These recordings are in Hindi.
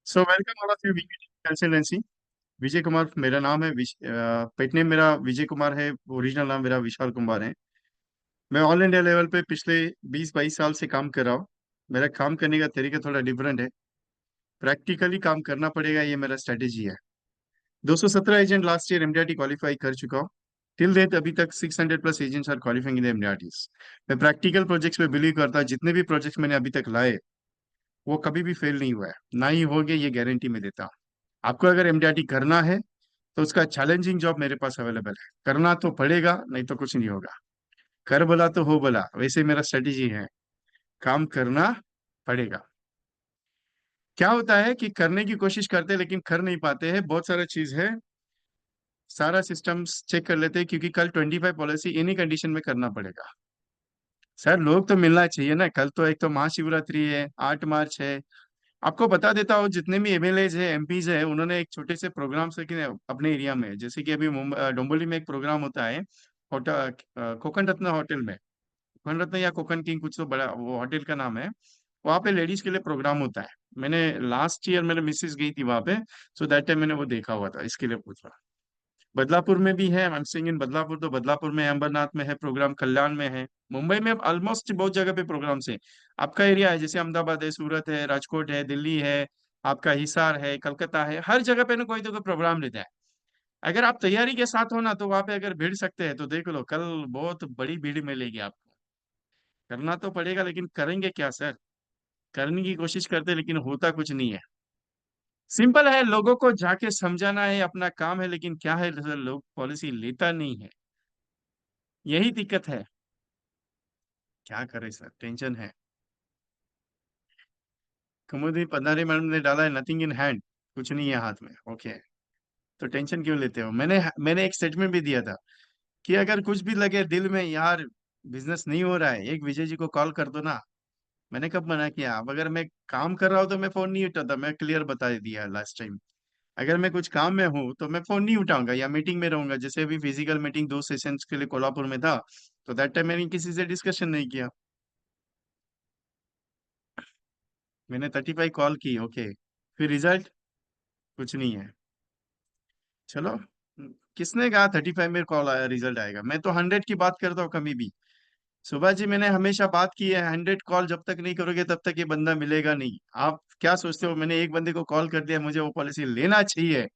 So welcome all of you consultancy. Vijay Kumar मेरा नाम है। पेट नेम मेरा विजय कुमार है। ओरिजिनल नाम मेरा विशाल कुमार है। मैं ऑल इंडिया लेवल पे पिछले 20-22 साल से काम कर रहा हूँ। मेरा काम करने का तरीका थोड़ा डिफरेंट है। प्रैक्टिकली काम करना पड़ेगा, ये मेरा स्ट्रेटेजी है। 217 agent last year MDRT qualify कर चुका हूँ। टिल डेट अभी तक 600 plus agents are qualifying in MDRTs. मैं प्रैक्टिकल प्रोजेक्ट्स पे बिलीव करता हूँ। जितने भी प्रोजेक्ट्स मैंने अभी तक लाए वो कभी भी फेल नहीं हुआ है, ना ही होगे, ये गारंटी मैं देता हूँ। आपको अगर एमडीआरटी करना है तो उसका चैलेंजिंग जॉब मेरे पास अवेलेबल है। करना तो पड़ेगा, नहीं तो कुछ नहीं होगा। कर बोला तो हो बोला, वैसे मेरा स्ट्रेटेजी है। काम करना पड़ेगा। क्या होता है कि करने की कोशिश करते हैं लेकिन कर नहीं पाते हैं। बहुत सारा चीज है, सारा सिस्टम्स चेक कर लेते हैं क्योंकि कल 25 पॉलिसी इन्हीं कंडीशन में करना पड़ेगा। सर लोग तो मिलना चाहिए ना। कल तो एक तो महाशिवरात्रि है, 8 मार्च है। आपको बता देता हूँ, जितने भी एमएलए है, एमपीज है, उन्होंने एक छोटे से प्रोग्राम से कि अपने एरिया में, जैसे कि अभी डोंबिवली में एक प्रोग्राम होता है होटल, कोकन रत्न होटल में। कोकन रत्न या कोकन किंग, कुछ तो बड़ा वो होटल का नाम है। वहाँ पे लेडीज के लिए प्रोग्राम होता है। मैंने लास्ट ईयर मेरे मिसेस गई थी वहाँ पे। सो दैट टाइम मैंने वो देखा हुआ था, इसके लिए पूछा। बदलापुर में भी है, I am saying in Badlapur, तो बदलापुर में है, अंबरनाथ में है प्रोग्राम, कल्याण में है। मुंबई में ऑलमोस्ट बहुत जगह पे प्रोग्राम से। आपका एरिया है, जैसे अहमदाबाद है, सूरत है, राजकोट है, दिल्ली है, आपका हिसार है, कलकत्ता है, हर जगह पे ना कोई तो कोई प्रोग्राम रहता है। अगर आप तैयारी के साथ हो ना, तो वहां पे अगर भीड़ सकते हैं तो देख लो, कल बहुत बड़ी भीड़ मिलेगी आपको। करना तो पड़ेगा, लेकिन करेंगे क्या सर? करने की कोशिश करते लेकिन होता कुछ नहीं है। सिंपल है, लोगों को जाके समझाना है, अपना काम है, लेकिन क्या है सर, लोग पॉलिसी लेता नहीं है। यही दिक्कत है। क्या करें सर, टेंशन है। कुमुदी पधारी मैडम ने डाला है, नथिंग इन हैंड, कुछ नहीं है हाथ में। ओके, तो टेंशन क्यों लेते हो? मैंने एक स्टेटमेंट भी दिया था कि अगर कुछ भी लगे दिल में, यार बिजनेस नहीं हो रहा है, एक विजय जी को कॉल कर दो ना। मैंने कब मना किया? अब अगर मैं काम कर रहा हूँ तो मैं फोन नहीं उठाता, मैं क्लियर बता दिया लास्ट टाइम। अगर मैं कुछ काम में हूँ तो मैं फोन नहीं उठाऊंगा या मीटिंग में रहूंगा। जैसे अभी फिजिकल मीटिंग 2 सेशंस के लिए कोल्हापुर में था, तो दैट टाइम मैंने किसी से डिस्कशन नहीं किया। मैंने 35 कॉल की, ओके। फिर रिजल्ट कुछ नहीं है। चलो, किसने कहा 35 में कॉल आया रिजल्ट आएगा? मैं तो 100 की बात करता हूँ कभी भी। सुभाष जी, मैंने हमेशा बात की है, 100 कॉल जब तक नहीं करोगे तब तक ये बंदा मिलेगा नहीं। आप क्या सोचते हो मैंने एक बंदे को कॉल कर दिया, मुझे वो पॉलिसी लेना चाहिए?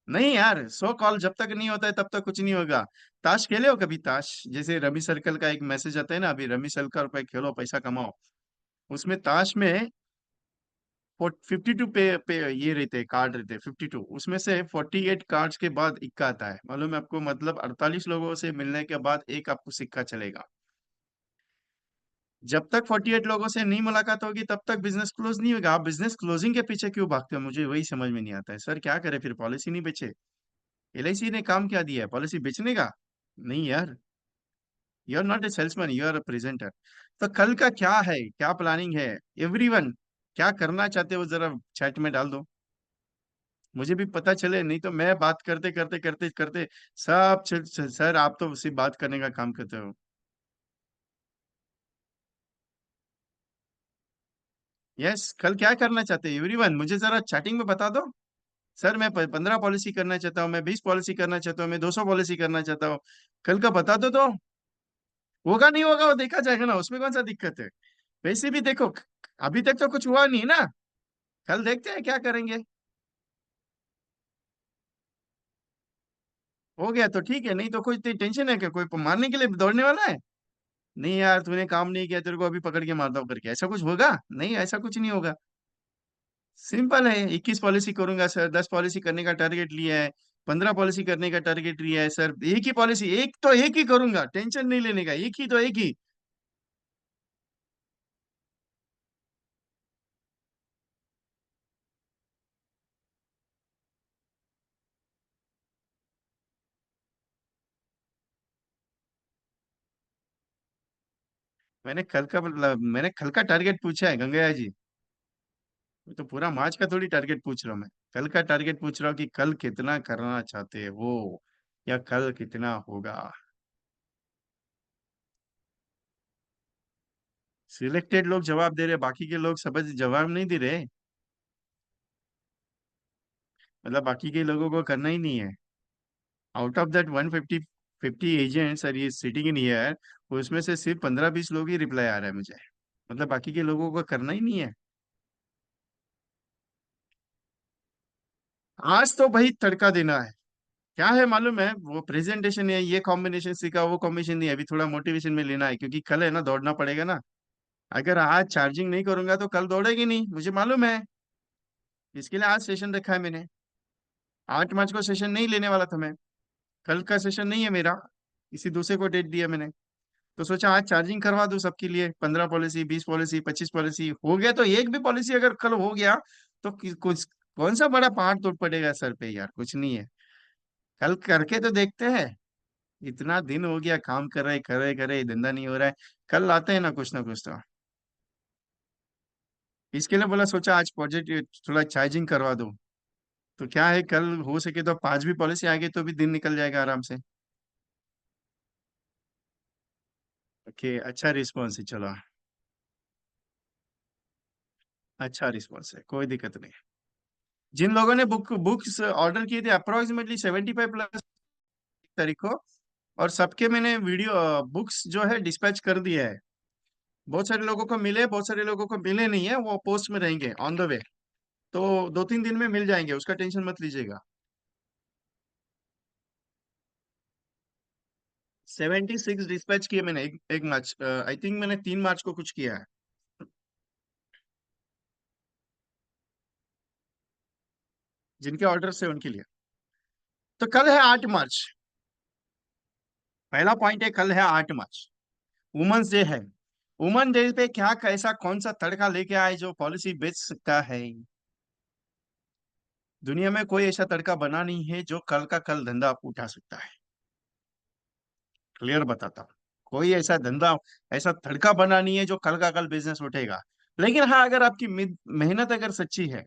नहीं यार, 100 कॉल जब तक नहीं होता है तब तक कुछ नहीं होगा। ताश खेले हो कभी? ताश, जैसे रमी सर्कल का एक मैसेज आता है ना, अभी रमी सर्कल पे खेलो पैसा कमाओ। उसमें ताश में 52 पे ये रहते कार्ड रहते, 52, उसमें से 48 कार्ड्स के बाद इक्का आता है, मालूम है आपको? मतलब 48 लोगों से मिलने के बाद एक आपको सिक्का चलेगा। जब तक 48 लोगों से नहीं मुलाकात होगी तब तक बिजनेस क्लोज नहीं होगा। आप बिजनेस क्लोजिंग के पीछे क्यों भागते हो? मुझे वही समझ में नहीं आता है सर। क्या करे फिर? पॉलिसी नहीं बेचे? एलआईसी ने काम क्या दिया है, पॉलिसी बेचने का? नहीं यार, you are not a salesman, you are a presenter. तो कल का क्या है, क्या प्लानिंग है? एवरीवन, क्या करना चाहते हो जरा चैट में डाल दो, मुझे भी पता चले। नहीं तो मैं बात करते करते करते करते सब सर, आप तो सिर्फ बात करने का काम करते हो। यस, कल क्या करना चाहते हैं एवरीवन, मुझे जरा चैटिंग में बता दो। सर मैं 15 पॉलिसी करना चाहता हूँ, मैं 20 पॉलिसी करना चाहता हूँ, मैं 200 पॉलिसी करना चाहता हूँ। कल का बता दो तो। होगा नहीं होगा वो देखा जाएगा ना, उसमें कौन सा दिक्कत है? वैसे भी देखो, अभी तक तो कुछ हुआ नहीं ना। कल देखते हैं क्या करेंगे। हो गया तो ठीक है, नहीं तो कोई टेंशन है क्या? कोई मारने के लिए दौड़ने वाला है? नहीं यार, तूने काम नहीं किया, तेरे को अभी पकड़ के मारता हूँ करके ऐसा कुछ होगा? नहीं, ऐसा कुछ नहीं होगा। सिंपल है, 21 पॉलिसी करूंगा सर, 10 पॉलिसी करने का टारगेट लिया है, 15 पॉलिसी करने का टारगेट लिया है सर। एक ही पॉलिसी, एक तो एक ही करूंगा, टेंशन नहीं लेने का, एक ही तो एक ही। मैंने कल का टारगेट पूछा है गंगैया जी। तो पूरा मार्च का थोड़ी टारगेट पूछ रहा हूँ मैं। कल का टारगेट पूछ रहा हूँ कि कल कितना करना चाहते हो, या कल कितना होगा। सिलेक्टेड लोग जवाब दे रहे, बाकी के लोग सब जवाब नहीं दे रहे। मतलब बाकी के लोगों को करना ही नहीं है। Out of that 150 agents are ये सिटिंग इन हियर, उसमें से सिर्फ 15-20 लोग ही रिप्लाई आ रहा है मुझे। मतलब बाकी के लोगों को करना ही नहीं है। आज तो भाई तड़का देना है। क्या है मालूम है, वो प्रेजेंटेशन है, ये कॉम्बिनेशन सीखा, वो कॉम्बिनेशन नहीं, अभी थोड़ा मोटिवेशन में लेना है, क्योंकि कल है ना दौड़ना पड़ेगा ना। अगर आज चार्जिंग नहीं करूंगा तो कल दौड़ेगी नहीं, मुझे मालूम है। इसके लिए आज सेशन रखा है मैंने। 8 मार्च को सेशन नहीं लेने वाला था मैं। कल का सेशन नहीं है मेरा, किसी दूसरे को डेट दिया मैंने। तो सोचा आज चार्जिंग करवा दूं सबके लिए, 15 पॉलिसी, 20 पॉलिसी, 25 पॉलिसी हो गया तो एक भी पॉलिसी अगर कल हो गया तो कुछ कौन सा बड़ा पहाड़ टूट पड़ेगा सर पे यार, कुछ नहीं है। कल करके तो देखते हैं। इतना दिन हो गया काम कर रहे कर रहे, धंधा नहीं हो रहा है। कल लाते हैं ना कुछ तो। इसके लिए बोला, सोचा आज प्रोजेक्ट थोड़ा चार्जिंग करवा दूं। तो क्या है, कल हो सके तो 5 भी पॉलिसी आ गई तो भी दिन निकल जाएगा आराम से। ओके, अच्छा रिस्पॉन्स है, चलो। अच्छा रिस्पॉन्स है, कोई दिक्कत नहीं। जिन लोगों ने बुक्स ऑर्डर किए थे अप्रोक्सीमेटली 75+ तारीख को, और सबके मैंने वीडियो बुक्स जो है डिस्पैच कर दिया है। बहुत सारे लोगों को मिले, बहुत सारे लोगों को मिले नहीं है, वो पोस्ट में रहेंगे ऑन द वे। तो 2-3 दिन में मिल जाएंगे, उसका टेंशन मत लीजिएगा। 76 डिस्पैच किए मैंने, एक मार्च, आई थिंक मैंने 3 मार्च को कुछ किया है। जिनके ऑर्डर से उनके लिए। तो कल है 8 मार्च। पहला पॉइंट है, कल है 8 मार्च, वुमेन्स डे है। वुमेन डे पे क्या कैसा कौन सा तड़का लेके आए जो पॉलिसी बेच सकता है। दुनिया में कोई ऐसा तड़का बना नहीं है जो कल का कल धंधा आप उठा सकता है। क्लियर बताता हूँ, कोई ऐसा धंधा, ऐसा तड़का बना नहीं है जो कल का कल बिजनेस उठेगा। लेकिन हाँ, अगर आपकी मेहनत अगर सच्ची है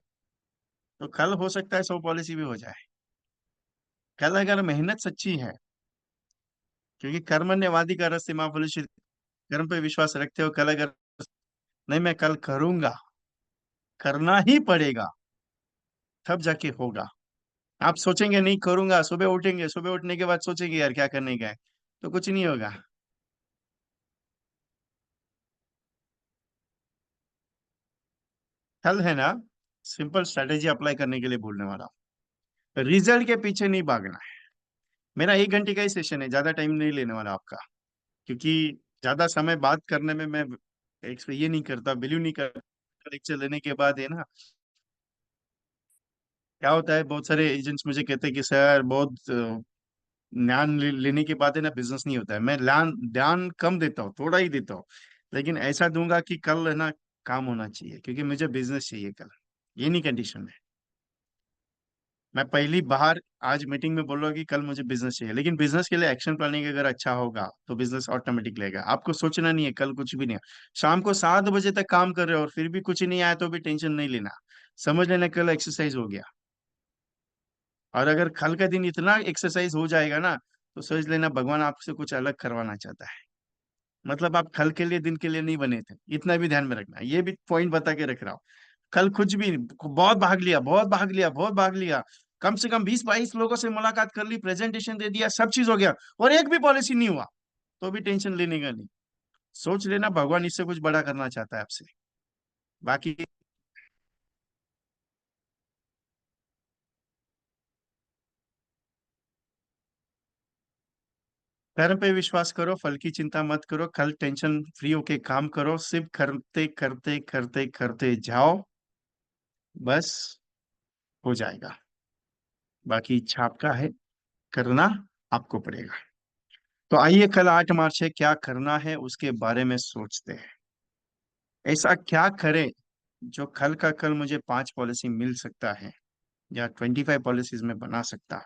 तो कल हो सकता है 100 पॉलिसी भी हो जाए। कल अगर मेहनत सच्ची है, क्योंकि कर्मण्यवादी का रस माँ फल, कर्म पे विश्वास रखते हो, कल अगर नहीं मैं कल करूंगा, करना ही पड़ेगा, तब जाके होगा। आप सोचेंगे नहीं करूंगा, सुबह उठेंगे, सुबह उठने के बाद सोचेंगे यार क्या करने का है, तो कुछ नहीं होगा। कल है ना, सिंपल स्ट्रेटेजी अप्लाई करने के लिए बोलने वाला हूँ। रिजल्ट के पीछे नहीं भागना है। मेरा 1 घंटे का ही सेशन है, ज्यादा टाइम नहीं लेने वाला आपका। क्योंकि ज्यादा समय बात करने में मैं ये नहीं करता, बिलीव नहीं करता। लेक्चर लेने के बाद है ना, क्या होता है, बहुत सारे एजेंट्स मुझे कहते हैं कि सर बहुत ज्ञान लेने के बाद है ना बिजनेस नहीं होता है। मैं ध्यान ध्यान कम देता हूँ, थोड़ा ही देता हूँ। लेकिन ऐसा दूंगा कि कल है ना काम होना चाहिए, क्योंकि मुझे बिजनेस चाहिए कल। ये नहीं कंडीशन है। मैं पहली बार आज मीटिंग में बोल रहा हूँ कि कल मुझे बिजनेस चाहिए, लेकिन बिजनेस के लिए एक्शन प्लानिंग अगर अच्छा होगा तो बिजनेस ऑटोमेटिक लेगा। आपको सोचना नहीं है कल कुछ भी नहीं है। शाम को 7 बजे तक काम कर रहे हो और फिर भी कुछ नहीं आया तो भी टेंशन नहीं लेना। समझ लेना कल एक्सरसाइज हो गया। और अगर कल का दिन इतना एक्सरसाइज हो जाएगा ना, तो समझ लेना भगवान आपसे कुछ अलग करवाना चाहता है। मतलब आप कल के लिए, दिन के लिए नहीं बने थे, इतना भी ध्यान में रखना, ये भी पॉइंट बता के रख रहा हूँ। कल कुछ भी बहुत भाग लिया, बहुत भाग लिया, बहुत भाग लिया, कम से कम 20-22 लोगों से मुलाकात कर ली, प्रेजेंटेशन दे दिया, सब चीज हो गया, और एक भी पॉलिसी नहीं हुआ, तो भी टेंशन लेने का नहीं। सोच लेना भगवान इससे कुछ बड़ा करना चाहता है आपसे। बाकी कर्म पे विश्वास करो, फल की चिंता मत करो, कल टेंशन फ्री होके काम करो, सिर्फ करते करते करते करते जाओ, बस हो जाएगा। बाकी इच्छा आपका है, करना आपको पड़ेगा। तो आइए, कल 8 मार्च है, क्या करना है उसके बारे में सोचते हैं। ऐसा क्या करें जो कल का कल मुझे 5 पॉलिसी मिल सकता है, या 25 पॉलिसीज में बना सकता।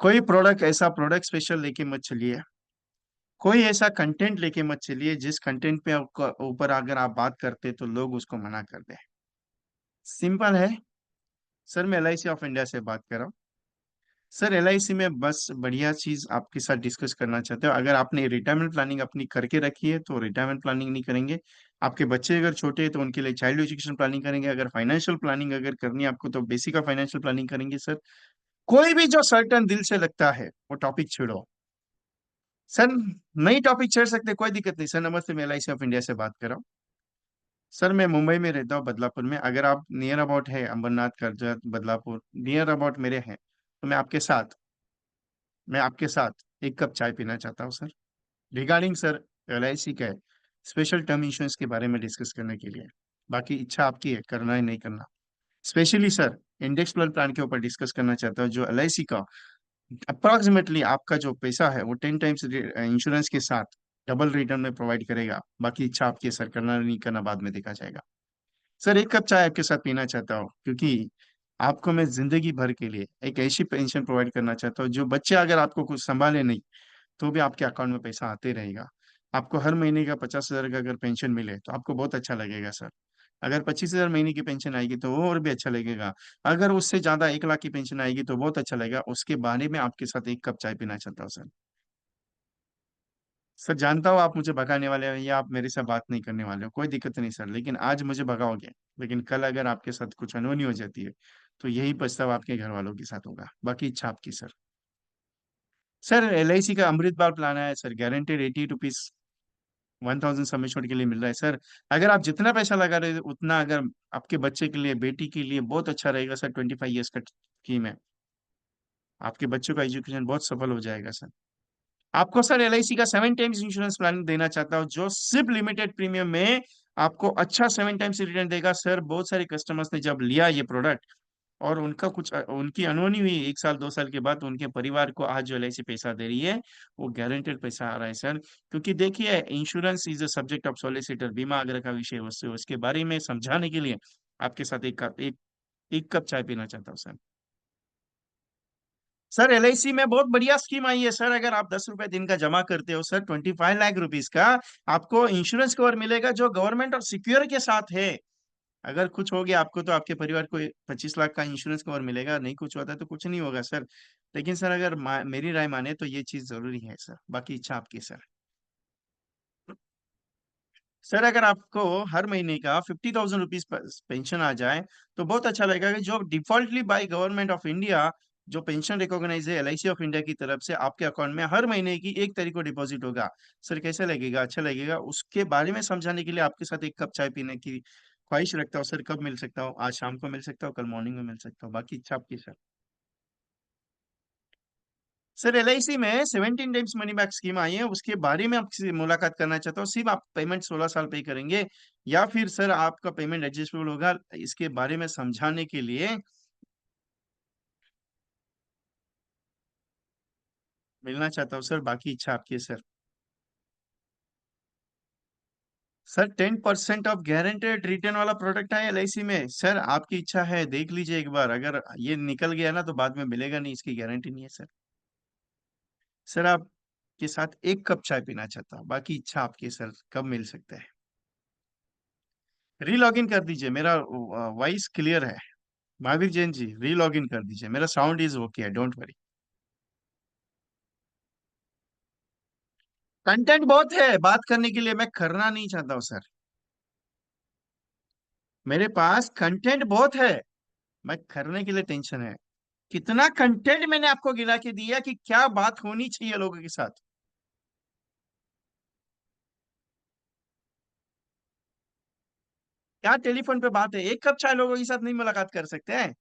कोई प्रोडक्ट, ऐसा प्रोडक्ट स्पेशल लेके मत चलिए। कोई ऐसा कंटेंट लेके मत चलिए जिस कंटेंट पे ऊपर अगर आप बात करते तो लोग उसको मना कर दें। सिंपल है। सर मैं LIC ऑफ इंडिया से बात कर रहा हूँ। सर LIC में बस बढ़िया चीज आपके साथ डिस्कस करना चाहते हो, अगर आपने रिटायरमेंट प्लानिंग अपनी करके रखी है तो रिटायरमेंट प्लानिंग नहीं करेंगे। आपके बच्चे अगर छोटे हैं तो उनके लिए चाइल्ड एजुकेशन प्लानिंग करेंगे। अगर फाइनेंशियल प्लानिंग अगर करनी है आपको तो बेसिक का फाइनेंशियल प्लानिंग करेंगे सर। कोई भी जो सर्टन दिल से लगता है वो टॉपिक छेड़ो सर। नई टॉपिक छेड़ सकते, कोई दिक्कत नहीं सर। नमस्ते, मैं LIC ऑफ इंडिया से बात कर रहा हूँ। सर मैं मुंबई में रहता हूँ, बदलापुर में। अगर आप नियर अबाउट है अंबरनाथ, करजत, बदलापुर नियर अबाउट मेरे हैं तो मैं आपके साथ एक कप चाय पीना चाहता हूँ सर। रिगार्डिंग सर LIC का स्पेशल टर्म इंश्योरेंस के बारे में डिस्कस करने के लिए। बाकी इच्छा आपकी है करना है नहीं करना। स्पेशली सर इंडेक्स प्लान के ऊपर डिस्कस करना चाहता हूँ, जो LIC का अप्रोक्सीमेटली आपका जो पैसा है वो 10 टाइम्स इंश्योरेंस के साथ डबल रिटर्न में प्रोवाइड करेगा। बाकी इच्छा आपकी है सर, करना नहीं करना बाद में देखा जाएगा। सर एक कप चाय आपके साथ पीना चाहता हूँ, क्योंकि आपको मैं जिंदगी भर के लिए एक ऐसी पेंशन प्रोवाइड करना चाहता हूँ जो बच्चे अगर आपको कुछ संभाले नहीं तो भी आपके अकाउंट में पैसा आते रहेगा। आपको हर महीने का 50,000 का अगर पेंशन मिले तो आपको बहुत अच्छा लगेगा सर। अगर 25,000 महीने की पेंशन आएगी तो वो और भी अच्छा लगेगा। अगर उससे ज्यादा 1 लाख की पेंशन आएगी तो बहुत अच्छा लगेगा। उसके बारे में आपके साथ एक कप चाय पीना चाहता हूँ सर। सर जानता हूँ आप मुझे भगाने वाले हो या आप मेरे से बात नहीं करने वाले हो, कोई दिक्कत नहीं सर, लेकिन आज मुझे भगाओगे। लेकिन कल अगर आपके साथ कुछ अनहोनी हो जाती है तो यही पछतावा आपके घर वालों के साथ होगा। बाकी इच्छा आपकी सर। सर LIC का अमृत बाल प्लान है सर, गारंटेड 80 रुपीज 1,000 समेशन के लिए मिल रहा है सर। अगर आप जितना पैसा लगा रहे हो उतना अगर आपके बच्चे के लिए, बेटी के लिए बहुत अच्छा रहेगा सर। 25 ईयर्स का स्कीम है, आपके बच्चों का एजुकेशन बहुत सफल हो जाएगा सर। आपको सर LIC का 7 टाइम्स इंश्योरेंस प्लान देना चाहता हूँ, जो सिर्फ लिमिटेड प्रीमियम में आपको अच्छा 7 टाइम्स रिटर्न देगा सर। बहुत सारे कस्टमर्स ने जब लिया ये प्रोडक्ट और उनका कुछ उनकी अनहोनी हुई 1 साल 2 साल के बाद, तो उनके परिवार को आज जो LIC पैसा दे रही है वो गारंटेड पैसा आ रहा है सर। क्योंकि देखिए insurance is a subject of solicitor, बीमा आग्रह का विषय है, उससे उसके बारे में समझाने के लिए आपके साथ एक कप चाय पीना चाहता हूँ सर। सर LIC में बहुत बढ़िया स्कीम आई है सर। अगर आप 10 रुपए दिन का जमा करते हो सर, 25 लाख रुपीज का आपको इंश्योरेंस कवर मिलेगा, जो गवर्नमेंट और सिक्योर के साथ है। अगर कुछ हो गया आपको तो आपके परिवार को 25 लाख का इंश्योरेंस कवर मिलेगा, नहीं कुछ होता तो कुछ नहीं होगा सर। लेकिन सर अगर मेरी राय माने तो ये चीज जरूरी है सर। बाकी इच्छा आपकी सर। सर अगर आपको हर महीने का 50,000 रुपीज पेंशन आ जाए तो बहुत अच्छा लगेगा, कि जो defaultly by government of India जो पेंशन रिकॉग्नाइज है LIC ऑफ इंडिया की तरफ से, आपके अकाउंट में हर महीने की 1 तारीख को डिपॉजिट होगा। सर कैसा लगेगा, अच्छा लगेगा? उसके बारे में समझाने के लिए आपके साथ एक कप चाय पीने की ख्वाहिश रखता हूँ सर। कब मिल सकता हूँ? आज शाम को मिल सकता हूँ, कल मॉर्निंग में मिल सकता हूँ? बाकी इच्छा आपकी सर। सर LIC में 17 टाइम्स मनी बैक स्कीम आई है, उसके बारे में आपसे मुलाकात करना चाहता हूँ। सिर्फ आप पेमेंट 16 साल पे करेंगे या फिर सर आपका पेमेंट एडजस्टेबल होगा, इसके बारे में समझाने के लिए मिलना चाहता हूँ सर। बाकी इच्छा आपकी है sir. Sir 10% of guaranteed return वाला प्रोडक्ट है LIC में सर। आपकी इच्छा है देख लीजिए एक बार, अगर ये निकल गया ना तो बाद में मिलेगा नहीं, इसकी गारंटी नहीं है सर। सर आप के साथ एक कप चाय पीना चाहता हूँ। बाकी इच्छा आपकी है सर, कब मिल सकता है? री लॉग इन कर दीजिए, मेरा वॉइस क्लियर है। महावीर जैन जी री लॉग इन कर दीजिए, मेरा साउंड इज ओके है, डोंट वरी। कंटेंट बहुत है बात करने के लिए, मैं करना नहीं चाहता हूँ सर। मेरे पास कंटेंट बहुत है, मैं करने के लिए टेंशन है। कितना कंटेंट मैंने आपको गिरा के दिया कि क्या बात होनी चाहिए लोगों के साथ। क्या टेलीफोन पे बात है? एक कप चाय लोगों के साथ नहीं मुलाकात कर सकते हैं?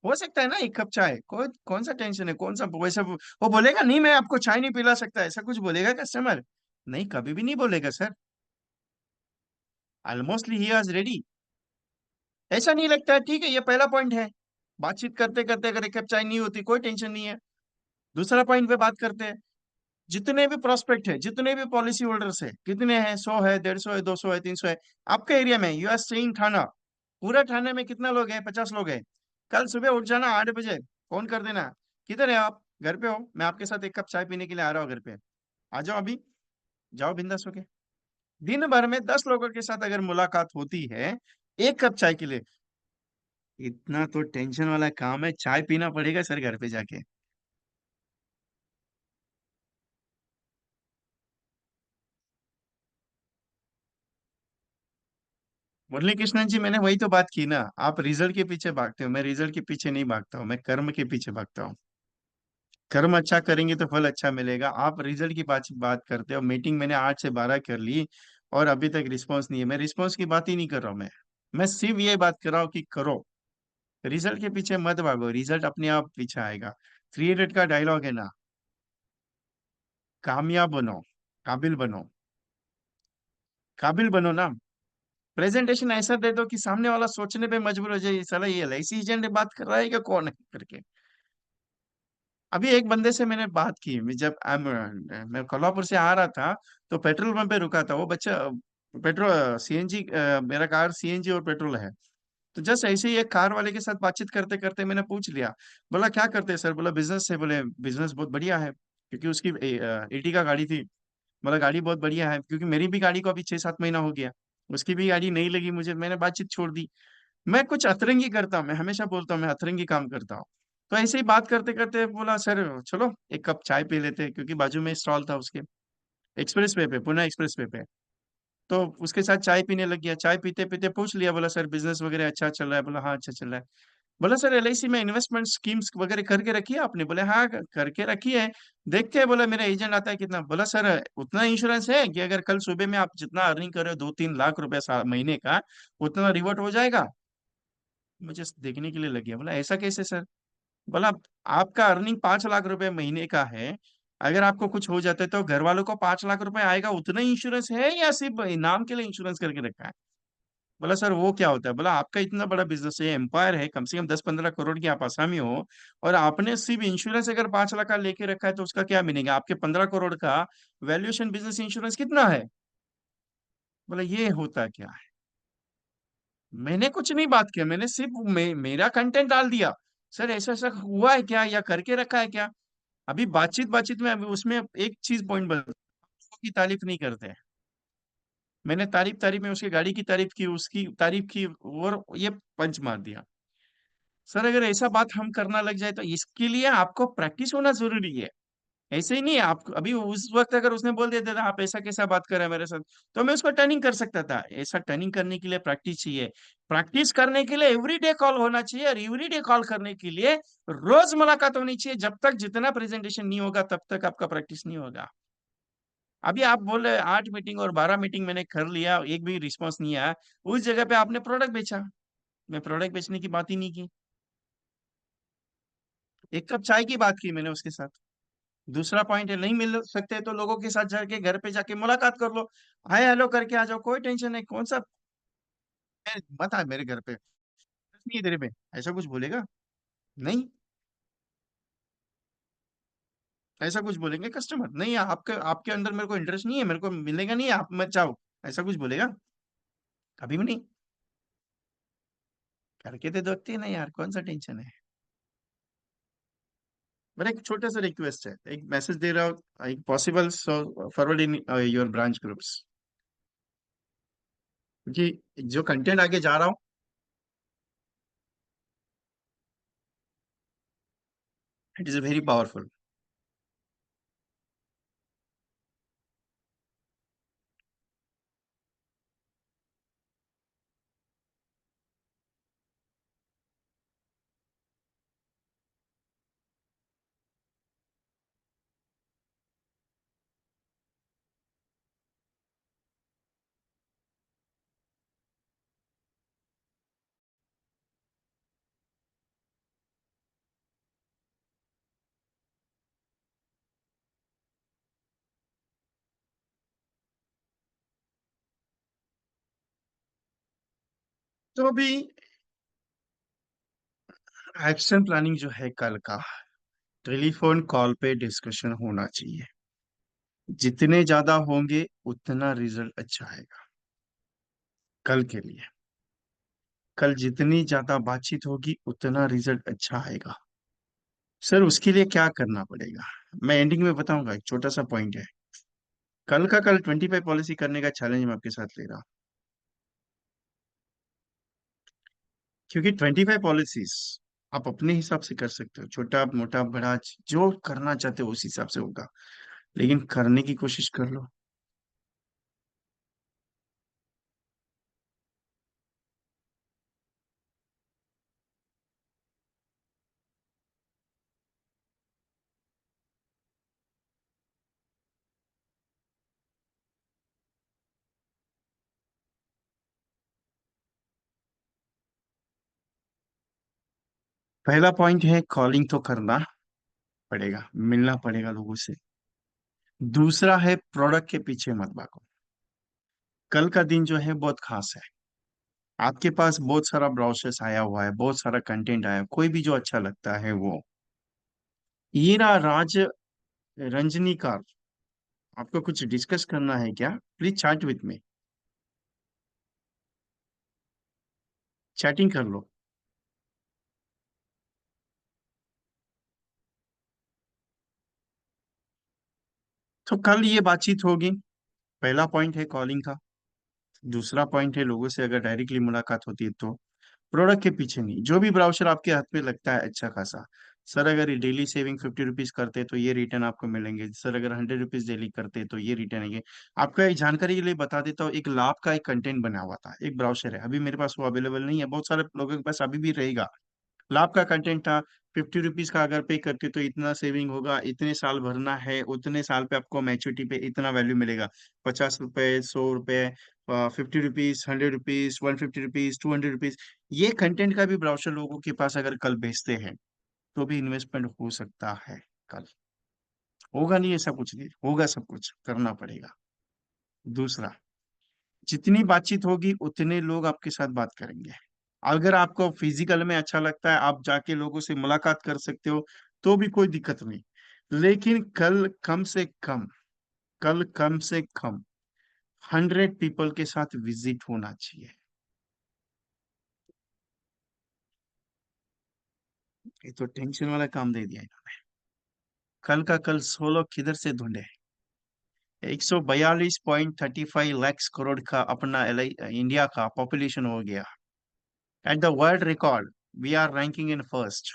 हो सकता है ना एक कप चाय, कोई कौन सा टेंशन है, कौन सा वैसा वो बोलेगा नहीं मैं आपको चाय नहीं पिला सकता, ऐसा कुछ बोलेगा कस्टमर? नहीं, कभी भी नहीं बोलेगा sir. Almost he was ready. ऐसा नहीं लगता है? ठीक है, ये पहला पॉइंट है। बातचीत करते करते अगर एक कप चाय नहीं होती कोई टेंशन नहीं है। दूसरा पॉइंट पे बात करते हैं। जितने भी प्रोस्पेक्ट है, जितने भी पॉलिसी होल्डर्स है, कितने हैं? 100 है, 150 है, 200 है, 300 है। आपके एरिया में यू आर स्टेइंग थाना, पूरा थाने में कितना लोग हैं? 50 लोग हैं। कल सुबह उठ जाना 8 बजे, फोन कर देना, किधर है आप? घर पे हो? मैं आपके साथ एक कप चाय पीने के लिए आ रहा हूँ घर पे। आ जाओ अभी, जाओ बिंदास होके। दिन भर में 10 लोगों के साथ अगर मुलाकात होती है एक कप चाय के लिए, इतना तो टेंशन वाला काम है, चाय पीना पड़ेगा सर घर पे जाके। मुरली कृष्णन जी, मैंने वही तो बात की ना, आप रिजल्ट के पीछे भागते हो, मैं रिजल्ट के पीछे नहीं भागता हूँ, मैं कर्म के पीछे भागता हूँ। कर्म अच्छा करेंगे तो फल अच्छा मिलेगा। आप रिजल्ट की बात करते हो। मीटिंग मैंने 8 से 12 कर ली और अभी तक रिस्पांस नहीं है। मैं रिस्पांस की बात ही नहीं कर रहा हूँ, मैं सिर्फ ये बात कर रहा हूँ कि करो। रिजल्ट के पीछे मत भागो, रिजल्ट अपने आप पीछे आएगा। 3 इडियट का डायलॉग है ना, कामयाब बनो, काबिल बनो, काबिल बनो ना। प्रेजेंटेशन ऐसा दे दो कि सामने वाला सोचने पे मजबूर हो जाए, साला ये एलआईसी एजेंट बात कर रहा है क्या, कौन है करके। अभी एक बंदे से मैंने बात की, मैं कोल्हापुर से आ रहा था, तो पेट्रोल पंप पे रुका था वो बच्चा। पेट्रोल सीएनजी, मेरा कार सीएनजी और पेट्रोल है। तो जस्ट ऐसे ही एक कार वाले के साथ बातचीत करते करते मैंने पूछ लिया, बोला क्या करते हैं सर, बोला बिजनेस है। बोले बिजनेस बहुत बढ़िया है, क्योंकि उसकी एटी का गाड़ी थी। बोला गाड़ी बहुत बढ़िया है, क्योंकि मेरी भी गाड़ी को अभी 6-7 महीना हो गया। उसकी भी गाड़ी नहीं लगी मुझे, मैंने बातचीत छोड़ दी। मैं कुछ अतरंगी करता हूँ, मैं हमेशा बोलता हूँ मैं अतरंगी काम करता हूँ। तो ऐसे ही बात करते करते बोला सर चलो एक कप चाय पी लेते हैं, क्योंकि बाजू में स्टॉल था उसके, एक्सप्रेस वे पे, पुणे एक्सप्रेस वे पे। तो उसके साथ चाय पीने लग गया। चाय पीते पीते पूछ लिया, बोला सर बिजनेस वगैरह अच्छा चल रहा है, बोला हाँ अच्छा चल रहा है। बोला सर एलआईसी में इन्वेस्टमेंट स्कीम्स वगैरह करके रखी है आपने, बोले हाँ करके रखी है। देखते हैं, बोला मेरा एजेंट आता है कितना, बोला सर उतना इंश्योरेंस है कि अगर कल सुबह में आप जितना अर्निंग कर रहे हो 2-3 लाख रुपए महीने का, उतना रिवर्ट हो जाएगा। मुझे देखने के लिए लग गया, बोला ऐसा कैसे सर। बोला आपका अर्निंग 5 लाख रुपए महीने का है, अगर आपको कुछ हो जाता है तो घर वालों को 5 लाख रुपए आएगा, उतना ही इंश्योरेंस है या सिर्फ नाम के लिए इंश्योरेंस करके रखा है। बोला सर वो क्या होता है। बोला आपका इतना बड़ा बिजनेस है, एम्पायर है, कम से कम 10-15 करोड़ की आप आसामी हो, और आपने सिर्फ इंश्योरेंस अगर 5 लाख का लेके रखा है तो उसका क्या मिलेगा, आपके 15 करोड़ का वैल्यूएशन बिजनेस इंश्योरेंस कितना है। बोला ये होता क्या है। मैंने कुछ नहीं बात किया, मैंने सिर्फ मेरा कंटेंट डाल दिया, सर ऐसा ऐसा हुआ है क्या या करके रखा है क्या। अभी बातचीत बातचीत में अभी उसमें एक चीज पॉइंट बता, की तारीफ नहीं करते हैं। मैंने तारीफ तारीफ में उसकी गाड़ी की तारीफ की, उसकी तारीफ की, और ये पंच मार दिया। सर अगर ऐसा बात हम करना लग जाए तो इसके लिए आपको प्रैक्टिस होना जरूरी है। ऐसे ही नहीं है, आप अभी उस वक्त अगर उसने बोल दिया था आप ऐसा कैसा बात कर रहे हैं मेरे साथ, तो मैं उसको टर्निंग कर सकता था। ऐसा टर्निंग करने के लिए प्रैक्टिस चाहिए। प्रैक्टिस करने के लिए एवरीडे कॉल होना चाहिए, और एवरीडे कॉल करने के लिए रोज मुलाकात होनी चाहिए। जब तक जितना प्रेजेंटेशन नहीं होगा तब तक आपका प्रैक्टिस नहीं होगा। अभी आप बोल रहे 8 मीटिंग और 12 मीटिंग मैंने कर लिया, एक भी रिस्पॉन्स नहीं आया। उस जगह पे आपने प्रोडक्ट बेचा, मैं प्रोडक्ट बेचने की बात ही नहीं की। एक कप चाय की बात की मैंने उसके साथ। दूसरा पॉइंट है, नहीं मिल सकते तो लोगों के साथ जाके घर पे जाके मुलाकात कर लो, हाय हेलो करके आ जाओ, कोई टेंशन नहीं। कौन सा मत आ मेरे घर पे, नहीं है तेरे पे, ऐसा कुछ बोलेगा नहीं। ऐसा कुछ बोलेंगे कस्टमर, नहीं आपके आपके अंदर मेरे को इंटरेस्ट नहीं है, मेरे को मिलेगा नहीं, आप मत जाओ, ऐसा कुछ बोलेगा कभी भी नहीं। करके तो देखते हैं ना यार, कौन सा टेंशन है। मेरा एक छोटा सा रिक्वेस्ट है, एक मैसेज दे रहा हूँ, एक possible forward in your branch groups, क्योंकि जो कंटेंट आगे जा रहा हूँ, इट इज वेरी पावरफुल। तो अभी एक्शन प्लानिंग जो है कल का, टेलीफोन कॉल पे डिस्कशन होना चाहिए। जितने ज्यादा होंगे उतना रिजल्ट अच्छा आएगा कल के लिए। कल जितनी ज्यादा बातचीत होगी उतना रिजल्ट अच्छा आएगा। सर उसके लिए क्या करना पड़ेगा, मैं एंडिंग में बताऊंगा, एक छोटा सा पॉइंट है। कल का कल 25 पॉलिसी करने का चैलेंज मैं आपके साथ ले रहा हूँ। क्योंकि 25 पॉलिसीज आप अपने हिसाब से कर सकते हो, छोटा मोटा बड़ा जो करना चाहते हो उस हिसाब से होगा, लेकिन करने की कोशिश कर लो। पहला पॉइंट है कॉलिंग तो करना पड़ेगा, मिलना पड़ेगा लोगों से। दूसरा है प्रोडक्ट के पीछे मत भागो। कल का दिन जो है बहुत खास है। आपके पास बहुत सारा ब्राउशर्स आया हुआ है, बहुत सारा कंटेंट आया, कोई भी जो अच्छा लगता है वो। ईरा राज रंजनीकार, आपको कुछ डिस्कस करना है क्या? Please chat with me, chatting कर लो। तो कल ये बातचीत होगी। पहला पॉइंट है कॉलिंग का। दूसरा पॉइंट है लोगों से अगर डायरेक्टली मुलाकात होती है तो प्रोडक्ट के पीछे नहीं, जो भी ब्राउजर आपके हाथ में लगता है अच्छा खासा। सर अगर डेली सेविंग 50 रुपीज करते तो ये रिटर्न आपको मिलेंगे, सर अगर 100 रुपीज डेली करते तो ये रिटर्न आएंगे। आपका एक जानकारी के लिए बता देता हूँ, एक लाभ का एक कंटेंट बना हुआ था, एक ब्राउजर है, अभी मेरे पास वो अवेलेबल नहीं है, बहुत सारे लोगों के पास अभी भी रहेगा। लाभ का कंटेंट था, 50 रुपीज का अगर पे करते तो इतना सेविंग होगा, इतने साल भरना है, उतने साल पे आपको मैच्योरिटी पे इतना वैल्यू मिलेगा। 50 रुपए, 100 रुपए, 50 रुपीज, 100 रुपीज, 150 रुपीज, 200 रुपीज। ये कंटेंट का भी ब्राउजर लोगों के पास अगर कल भेजते हैं तो भी इन्वेस्टमेंट हो सकता है कल। होगा नहीं ऐसा कुछ नहीं होगा, सब कुछ करना पड़ेगा। दूसरा, जितनी बातचीत होगी उतने लोग आपके साथ बात करेंगे। अगर आपको फिजिकल में अच्छा लगता है, आप जाके लोगों से मुलाकात कर सकते हो, तो भी कोई दिक्कत नहीं। लेकिन कल कम से कम 100 पीपल के साथ विजिट होना चाहिए। ये तो टेंशन वाला काम दे दिया इन्होंने। कल का कल 16 किधर से ढूंढे? 142.35 लाख करोड़ का अपना इंडिया का पॉपुलेशन हो गया। At the world record, we are ranking in first.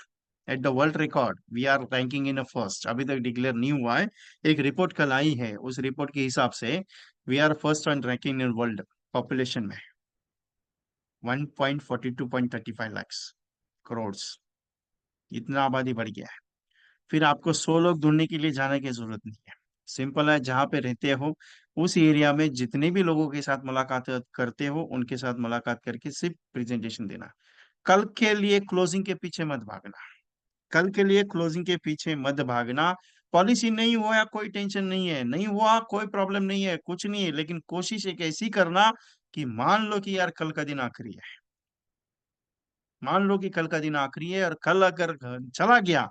At the world record, we are ranking in a first. अभी तक डिक्लेयर नहीं हुआ है, एक रिपोर्ट कल आई है, उस रिपोर्ट के हिसाब से we are first on ranking in world population में। 1.42.35 लाख इतना आबादी बढ़ गया है। फिर आपको 100 लोग ढूंढने के लिए जाने की जरूरत नहीं है। सिंपल है, जहाँ पे रहते हो उस एरिया में जितने भी लोगों के साथ मुलाकात करते हो उनके साथ मुलाकात करके सिर्फ प्रेजेंटेशन देना। कल के लिए क्लोजिंग के पीछे मत भागना। कल के लिए क्लोजिंग के पीछे मत भागना। पॉलिसी नहीं हुआ कोई टेंशन नहीं है, नहीं हुआ कोई प्रॉब्लम नहीं है, कुछ नहीं है, लेकिन कोशिश एक ऐसी करना कि मान लो कि यार कल का दिन आखिरी है। मान लो कि कल का दिन आखिरी है और कल अगर चला गया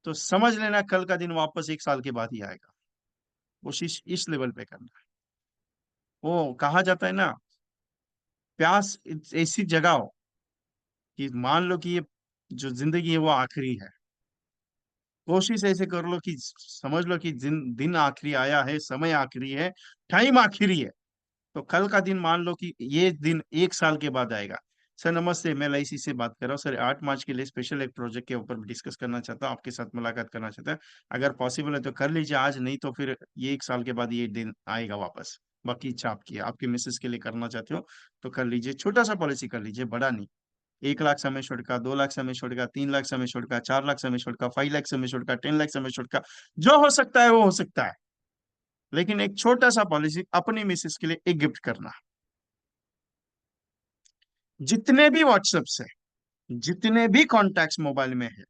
तो समझ लेना कल का दिन वापस 1 साल के बाद ही आएगा। कोशिश इस लेवल पे करना। वो कहा जाता है ना, प्यास ऐसी जगाओ कि मान लो कि ये जो जिंदगी है वो आखिरी है। कोशिश ऐसे कर लो कि समझ लो कि दिन दिन आखिरी आया है, समय आखिरी है, टाइम आखिरी है। तो कल का दिन मान लो कि ये दिन 1 साल के बाद आएगा। सर नमस्ते, मैं LIC से बात कर रहा हूँ सर, 8 मार्च के लिए स्पेशल एक प्रोजेक्ट के ऊपर डिस्कस करना चाहता हूँ, आपके साथ मुलाकात करना चाहता हूँ। अगर पॉसिबल है तो कर लीजिए आज, नहीं तो फिर ये 1 साल के बाद ये दिन आएगा वापस। बाकी इच्छा आपकी है, आपके मिसेस के लिए करना चाहते हो तो कर लीजिए, छोटा सा पॉलिसी कर लीजिए, बड़ा नहीं। 1 लाख समय छोड़ का, 2 लाख समय छोड़ का, 3 लाख समय छोड़ का, 4 लाख समय छोड़ का, 5 लाख समय छोड़ का, 10 लाख समय छोड़ का, जो हो सकता है वो हो सकता है। लेकिन एक छोटा सा पॉलिसी अपनी मिसेस के लिए एक गिफ्ट करना। जितने भी व्हाट्सएप्स है, जितने भी कॉन्टैक्ट्स मोबाइल में है,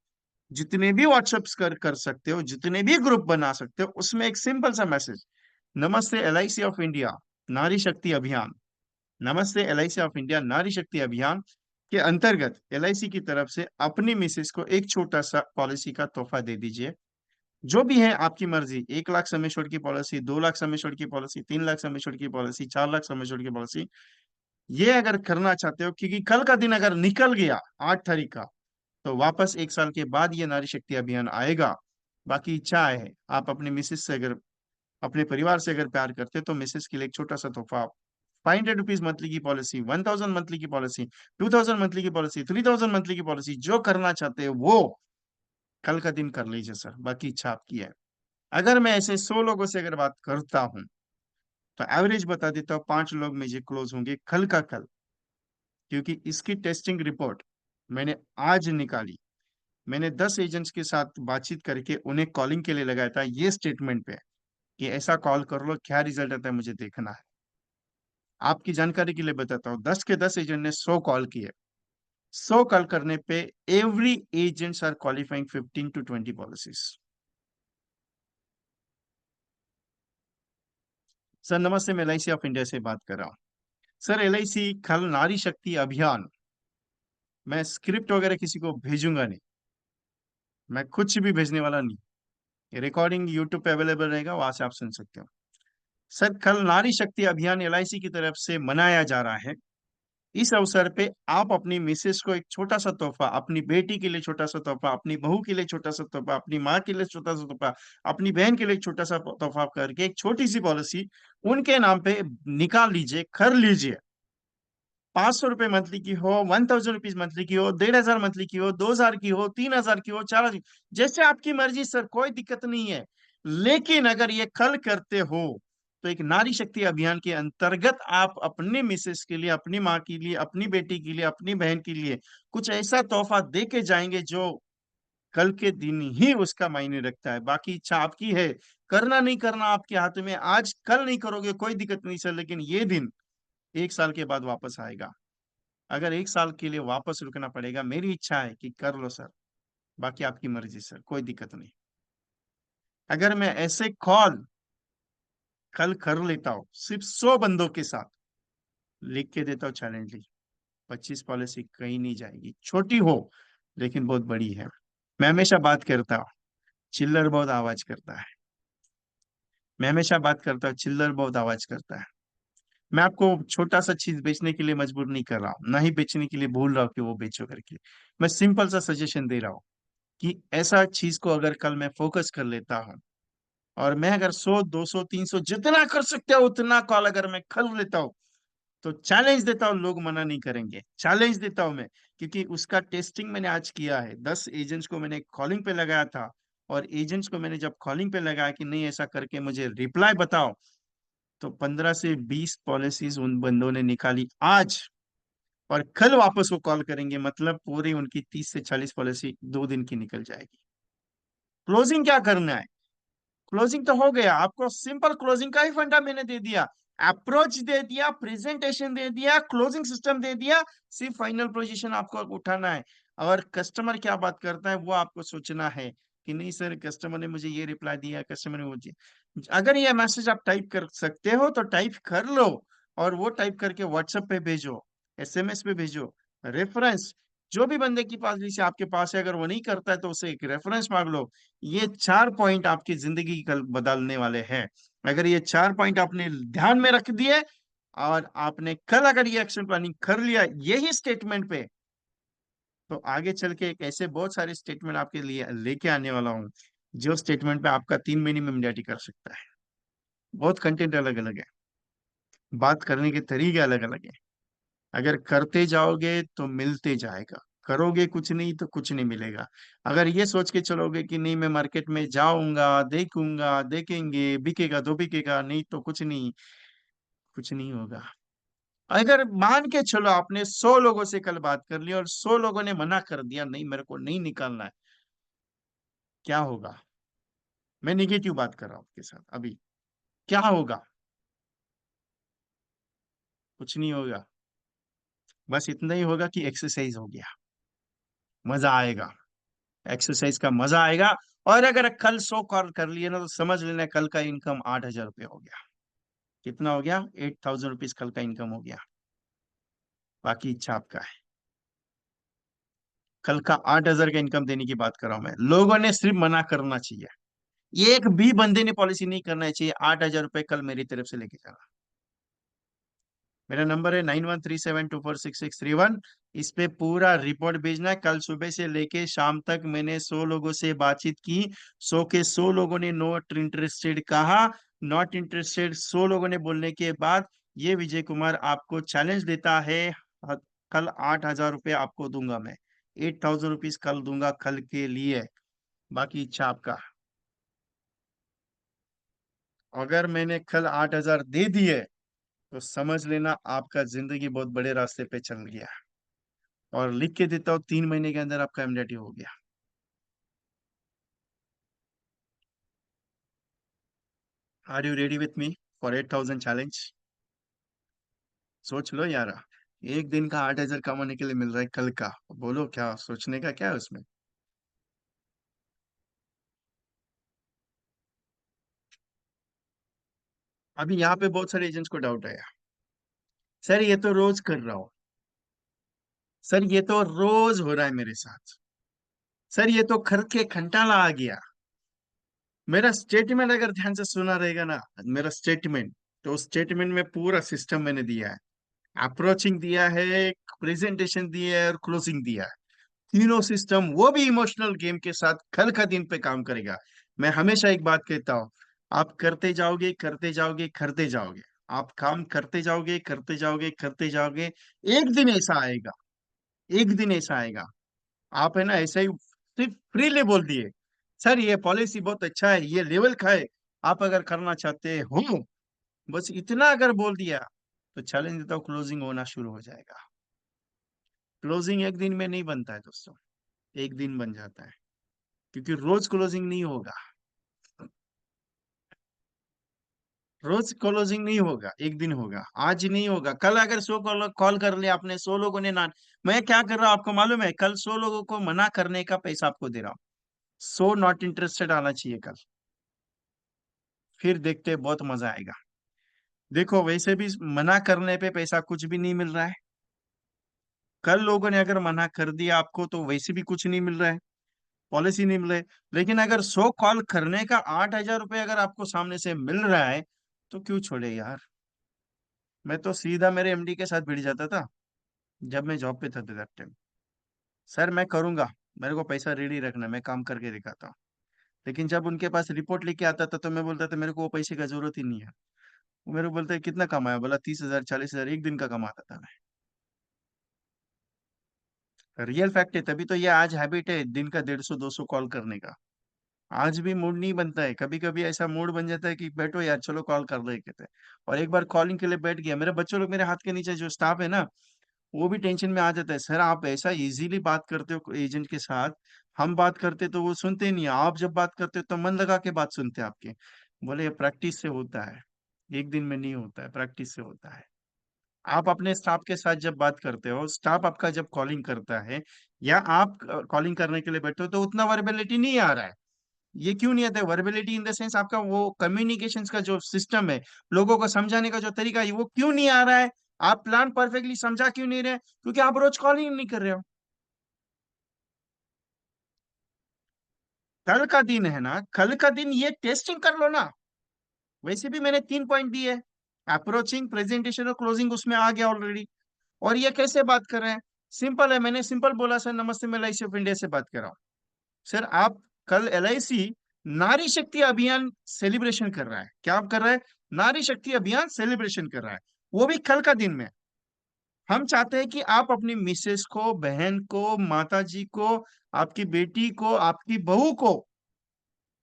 जितने भी व्हाट्सएप्स कर सकते हो, जितने भी ग्रुप बना सकते हो, उसमें एक सिंपल सा मैसेज, नमस्ते LIC ऑफ इंडिया नारी शक्ति अभियान। नमस्ते LIC ऑफ इंडिया नारी शक्ति अभियान के अंतर्गत LIC की तरफ से अपनी मिसेस को एक छोटा सा पॉलिसी का तोहफा दे दीजिए। जो भी है आपकी मर्जी, 1 लाख समय छोड़ की पॉलिसी, 2 लाख समय छोड़ की पॉलिसी, 3 लाख समय छोड़ की पॉलिसी, 4 लाख समय छोड़ की पॉलिसी, ये अगर करना चाहते हो, क्योंकि कल का दिन अगर निकल गया 8 तारीख का, तो वापस 1 साल के बाद ये नारी शक्ति अभियान आएगा। बाकी इच्छा है, आप अपने मिसेस से अगर, अपने परिवार से अगर प्यार करते हो तो मिसेस के लिए एक छोटा सा तोहफा 500 रुपीज मंथली की पॉलिसी, 1000 मंथली की पॉलिसी, 2000 मंथली की पॉलिसी, 3000 मंथली की पॉलिसी, जो करना चाहते हो वो कल का दिन कर लीजिए सर, बाकी इच्छा आपकी है। अगर मैं ऐसे 100 लोगों से अगर बात करता हूं तो एवरेज बता देता हूँ 5 लोग मुझे क्लोज होंगे कल का कल, क्योंकि इसकी टेस्टिंग रिपोर्ट मैंने आज निकाली। मैंने 10 एजेंट्स के साथ बातचीत करके उन्हें कॉलिंग के लिए लगाया था ये स्टेटमेंट पे कि ऐसा कॉल कर लो, क्या रिजल्ट आता है मुझे देखना है। आपकी जानकारी के लिए बताता हूँ, 10 के 10 एजेंट ने 100 कॉल किए। 100 कॉल करने पे every agents are qualifying 15 to 20 policies. Sir नमस्ते, मैं LIC ऑफ इंडिया से बात कर रहा हूँ। सर LIC कल नारी शक्ति अभियान, मैं स्क्रिप्ट वगैरह किसी को भेजूंगा नहीं, मैं कुछ भी भेजने वाला नहीं। रिकॉर्डिंग यूट्यूब पे अवेलेबल रहेगा, वहां से आप सुन सकते हो। सर कल नारी शक्ति अभियान LIC की तरफ से मनाया जा रहा है। इस अवसर पे आप अपनी मिसेस को एक छोटा सा तोहफा, अपनी बेटी के लिए छोटा सा तोहफा, अपनी बहू के लिए छोटा सा तोहफा, अपनी माँ के लिए छोटा सा तोहफा, अपनी बहन के लिए एक छोटा सा तोहफा करके एक छोटी सी पॉलिसी उनके नाम पे निकाल लीजिए, कर लीजिए। 500 रुपए मंथली की हो, 1000 रुपीज मंथली की हो, 1500 मंथली की हो, 2000 की हो, 3000 की हो, 4000, जैसे आपकी मर्जी सर, कोई दिक्कत नहीं है। लेकिन अगर ये कल करते हो तो एक नारी शक्ति अभियान के अंतर्गत आप अपने मिसेस के लिए, अपनी माँ के लिए, अपनी बेटी के लिए, अपनी बहन के लिए कुछ ऐसा तोहफा दे के जाएंगे जो कल के दिन ही उसका मायने रखता है। बाकी इच्छा आपकी है, करना नहीं करना आपके हाथ में। आज कल नहीं करोगे कोई दिक्कत नहीं सर, लेकिन ये दिन 1 साल के बाद वापस आएगा। अगर 1 साल के लिए वापस रुकना पड़ेगा, मेरी इच्छा है कि कर लो सर, बाकी आपकी मर्जी सर, कोई दिक्कत नहीं। अगर मैं ऐसे कॉल कल कर लेता हूँ सिर्फ 100 बंदों के साथ, लिख के देता हूँ चैलेंज, 25 पॉलिसी कहीं नहीं जाएगी, छोटी हो लेकिन बहुत बड़ी है। मैं हमेशा बात करता हूँ, चिल्लर बहुत आवाज करता है। मैं हमेशा बात करता हूँ, चिल्लर बहुत आवाज करता है। मैं आपको छोटा सा चीज बेचने के लिए मजबूर नहीं कर रहा हूँ, ना ही बेचने के लिए बोल रहा हूँ कि वो बेचो करके। मैं सिंपल सा सजेशन दे रहा हूँ कि ऐसा चीज को अगर कल मैं फोकस कर लेता हूँ और मैं अगर 100 200 300 जितना कर सकते हो उतना कॉल अगर मैं कर लेता हूँ, तो चैलेंज देता हूँ, लोग मना नहीं करेंगे। चैलेंज देता हूँ मैं, क्योंकि उसका टेस्टिंग मैंने आज किया है। 10 एजेंट्स को मैंने कॉलिंग पे लगाया था, और एजेंट्स को मैंने जब कॉलिंग पे लगाया कि नहीं ऐसा करके मुझे रिप्लाई बताओ, तो 15 से 20 पॉलिसीज उन बंदों ने निकाली आज। और कल वापस वो कॉल करेंगे, मतलब पूरी उनकी 30 से 40 पॉलिसी 2 दिन की निकल जाएगी। क्लोजिंग क्या करना है? क्लोजिंग तो हो गया, आपको सिंपल क्लोजिंग का ही फंडा मैंने दे दिया, अप्रोच दे दिया, प्रेजेंटेशन दे दिया, क्लोजिंग सिस्टम दे दिया। सिर्फ फाइनल पोजीशन आपको उठाना है। और कस्टमर क्या बात करता है वो आपको सोचना है कि नहीं सर, कस्टमर ने मुझे ये रिप्लाई दिया, कस्टमर ने मुझे, अगर ये मैसेज आप टाइप कर सकते हो तो टाइप कर लो, और वो टाइप करके व्हाट्सएप पे भेजो, SMS पे भेजो। रेफरेंस, जो भी बंदे की पास से आपके पास है, अगर वो नहीं करता है तो उसे एक रेफरेंस मांग लो। ये 4 पॉइंट आपकी जिंदगी कल बदलने वाले हैं। अगर ये 4 पॉइंट आपने ध्यान में रख दिए और आपने कल अगर ये एक्शन प्लानिंग कर लिया यही स्टेटमेंट पे, तो आगे चल के एक ऐसे बहुत सारे स्टेटमेंट आपके लिए लेके आने वाला हूँ, जो स्टेटमेंट पे आपका 3 महीने में इम्यूनिटी कर सकता है। बहुत कंटेंट अलग अलग है, बात करने के तरीके अलग अलग है। अगर करते जाओगे तो मिलते जाएगा, करोगे कुछ नहीं तो कुछ नहीं मिलेगा। अगर ये सोच के चलोगे कि नहीं मैं मार्केट में जाऊंगा, देखूंगा, देखेंगे, बिकेगा तो बिकेगा, नहीं तो कुछ नहीं, कुछ नहीं होगा। अगर मान के चलो आपने 100 लोगों से कल बात कर ली और 100 लोगों ने मना कर दिया नहीं मेरे को नहीं निकालना है, क्या होगा? मैं निगेटिव बात कर रहा हूं आपके साथ अभी। क्या होगा? कुछ नहीं होगा। बस इतना ही होगा कि एक्सरसाइज हो गया, मजा आएगा, एक्सरसाइज का मजा आएगा। और अगर कल 100 कॉल कर लिए ना तो समझ लेना कल का इनकम 8,000 रुपये हो गया। कितना हो गया? 8,000 रुपीज कल का इनकम हो गया। बाकी इच्छा आपका है। कल का 8,000 का इनकम देने की बात कर रहा हूं मैं, लोगों ने सिर्फ मना करना चाहिए। एक भी बंदे ने पॉलिसी नहीं करना चाहिए। 8,000 रुपये कल मेरी तरफ से लेके जाना। मेरा नंबर है 9137246631। इस पे पूरा रिपोर्ट भेजना है। कल सुबह से लेके शाम तक मैंने 100 लोगों से बातचीत की। 100 के 100 लोगों ने नॉट इंटरेस्टेड कहा। नॉट इंटरेस्टेड 100 लोगों ने बोलने के बाद ये विजय कुमार आपको चैलेंज देता है। ह- कल 8,000 रुपये आपको दूंगा मैं। 8,000 रुपीज कल दूंगा, कल के लिए। बाकी इच्छा आपका। अगर मैंने कल 8,000 दे दिए तो समझ लेना आपका जिंदगी बहुत बड़े रास्ते पे चल गया। और लिख के देता हूँ, 3 महीने के अंदर आपका एमडेटी हो गया। Are you ready with me for 8,000 challenge? सोच लो यार। एक दिन का 8,000 कमाने के लिए मिल रहा है कल का। बोलो क्या सोचने का क्या है उसमें। अभी यहाँ पे बहुत सारे एजेंट्स को डाउट है। सर ये तो रोज कर रहा हूँ। सर ये तो रोज हो रहा है मेरे साथ। सर ये तो खर के घंटाला आ गया। मेरा स्टेटमेंट अगर ध्यान से सुना रहेगा ना, मेरा स्टेटमेंट, तो स्टेटमेंट में पूरा सिस्टम मैंने दिया है। अप्रोचिंग दिया है, प्रेजेंटेशन दिया है और क्लोजिंग दिया है। तीनों सिस्टम, वो भी इमोशनल गेम के साथ कल का दिन पे काम करेगा। मैं हमेशा एक बात कहता हूँ, आप करते जाओगे करते जाओगे करते जाओगे। आप काम करते जाओगे करते जाओगे करते जाओगे। एक दिन ऐसा आएगा, एक दिन ऐसा आएगा। आप है ना ऐसे ही सिर्फ फ्रीली बोल दिए, सर ये पॉलिसी बहुत अच्छा है, ये लेवल का है, आप अगर करना चाहते हो, बस इतना अगर बोल दिया, तो चैलेंज देता हूँ क्लोजिंग होना शुरू हो जाएगा। क्लोजिंग एक दिन में नहीं बनता है दोस्तों, एक दिन बन जाता है। क्योंकि रोज क्लोजिंग नहीं होगा। रोज क्लोजिंग नहीं होगा, एक दिन होगा। आज नहीं होगा, कल अगर 100 कॉल कॉल कर लिया आपने, 100 लोगों ने ना, मैं क्या कर रहा हूँ आपको मालूम है? कल 100 लोगों को मना करने का पैसा आपको दे रहा हूँ। 100 नॉट इंटरेस्टेड आना चाहिए कल। फिर देखते हैं, बहुत मजा आएगा। देखो वैसे भी मना करने पे पैसा कुछ भी नहीं मिल रहा है। कल लोगों ने अगर मना कर दिया आपको तो वैसे भी कुछ नहीं मिल रहा है, पॉलिसी नहीं मिल रही। लेकिन अगर 100 कॉल करने का 8,000 रुपये अगर आपको सामने से मिल रहा है, तो क्यों छोड़े यार। मैं तो सीधा मेरे एमडी के साथ भिड़ जाता था, जब मैं जॉब पे था दैट टाइम। सर मैं करूंगा, मेरे को पैसा रेडी रखना, मैं काम करके दिखाता हूँ। लेकिन जब उनके पास रिपोर्ट लेके आता था तो मैं बोलता था मेरे को वो पैसे का जरूरत ही नहीं है। वो मेरे को बोलते कितना कमाया, बोला 30,000 40,000 एक दिन का कमाता था मैं। रियल फैक्ट है, तभी तो ये आज हैबिट है दिन का 150 200 कॉल करने का। आज भी मूड नहीं बनता है, कभी कभी ऐसा मूड बन जाता है कि बैठो यार चलो कॉल कर रहे कहते हैं। और एक बार कॉलिंग के लिए बैठ गया, मेरे बच्चों लोग मेरे हाथ के नीचे जो स्टाफ है ना, वो भी टेंशन में आ जाता है, सर आप ऐसा इजीली बात करते हो एजेंट के साथ। हम बात करते तो वो सुनते नहीं, आप जब बात करते हो तो मन लगा के बात सुनते हैं आपके। बोले ये प्रैक्टिस से होता है, एक दिन में नहीं होता है, प्रैक्टिस से होता है। आप अपने स्टाफ के साथ जब बात करते हो, स्टाफ आपका जब कॉलिंग करता है, या आप कॉलिंग करने के लिए बैठे हो, तो उतना वर्बेलिटी नहीं आ रहा है। ये क्यों नहीं आता है वर्बेलिटी इन द सेंस, आपका वो कम्युनिकेशंस का जो सिस्टम है, लोगों को समझाने का जो तरीका है, वो क्यों नहीं आ रहा है? आप प्लान परफेक्टली समझा क्यों नहीं रहे? क्योंकि आप रोज कॉलिंग नहीं कर रहे हो। कल का दिन है ना, कल का दिन ये टेस्टिंग कर लो ना। वैसे भी मैंने 3 पॉइंट दिए, अप्रोचिंग, प्रेजेंटेशन और क्लोजिंग, उसमें आ गया ऑलरेडी। और ये कैसे बात कर रहे हैं? सिंपल है, मैंने सिंपल बोला, सर नमस्ते मैं एलआईसी ऑफ इंडिया से बात कर रहा हूँ। सर आप, कल एलआईसी नारी शक्ति अभियान सेलिब्रेशन कर रहा है। क्या आप कर रहा है? नारी शक्ति अभियान सेलिब्रेशन कर रहा है, वो भी कल का दिन में। हम चाहते हैं कि आप अपनी मिसेस को, बहन को, माता जी को, आपकी बेटी को, आपकी बहू को,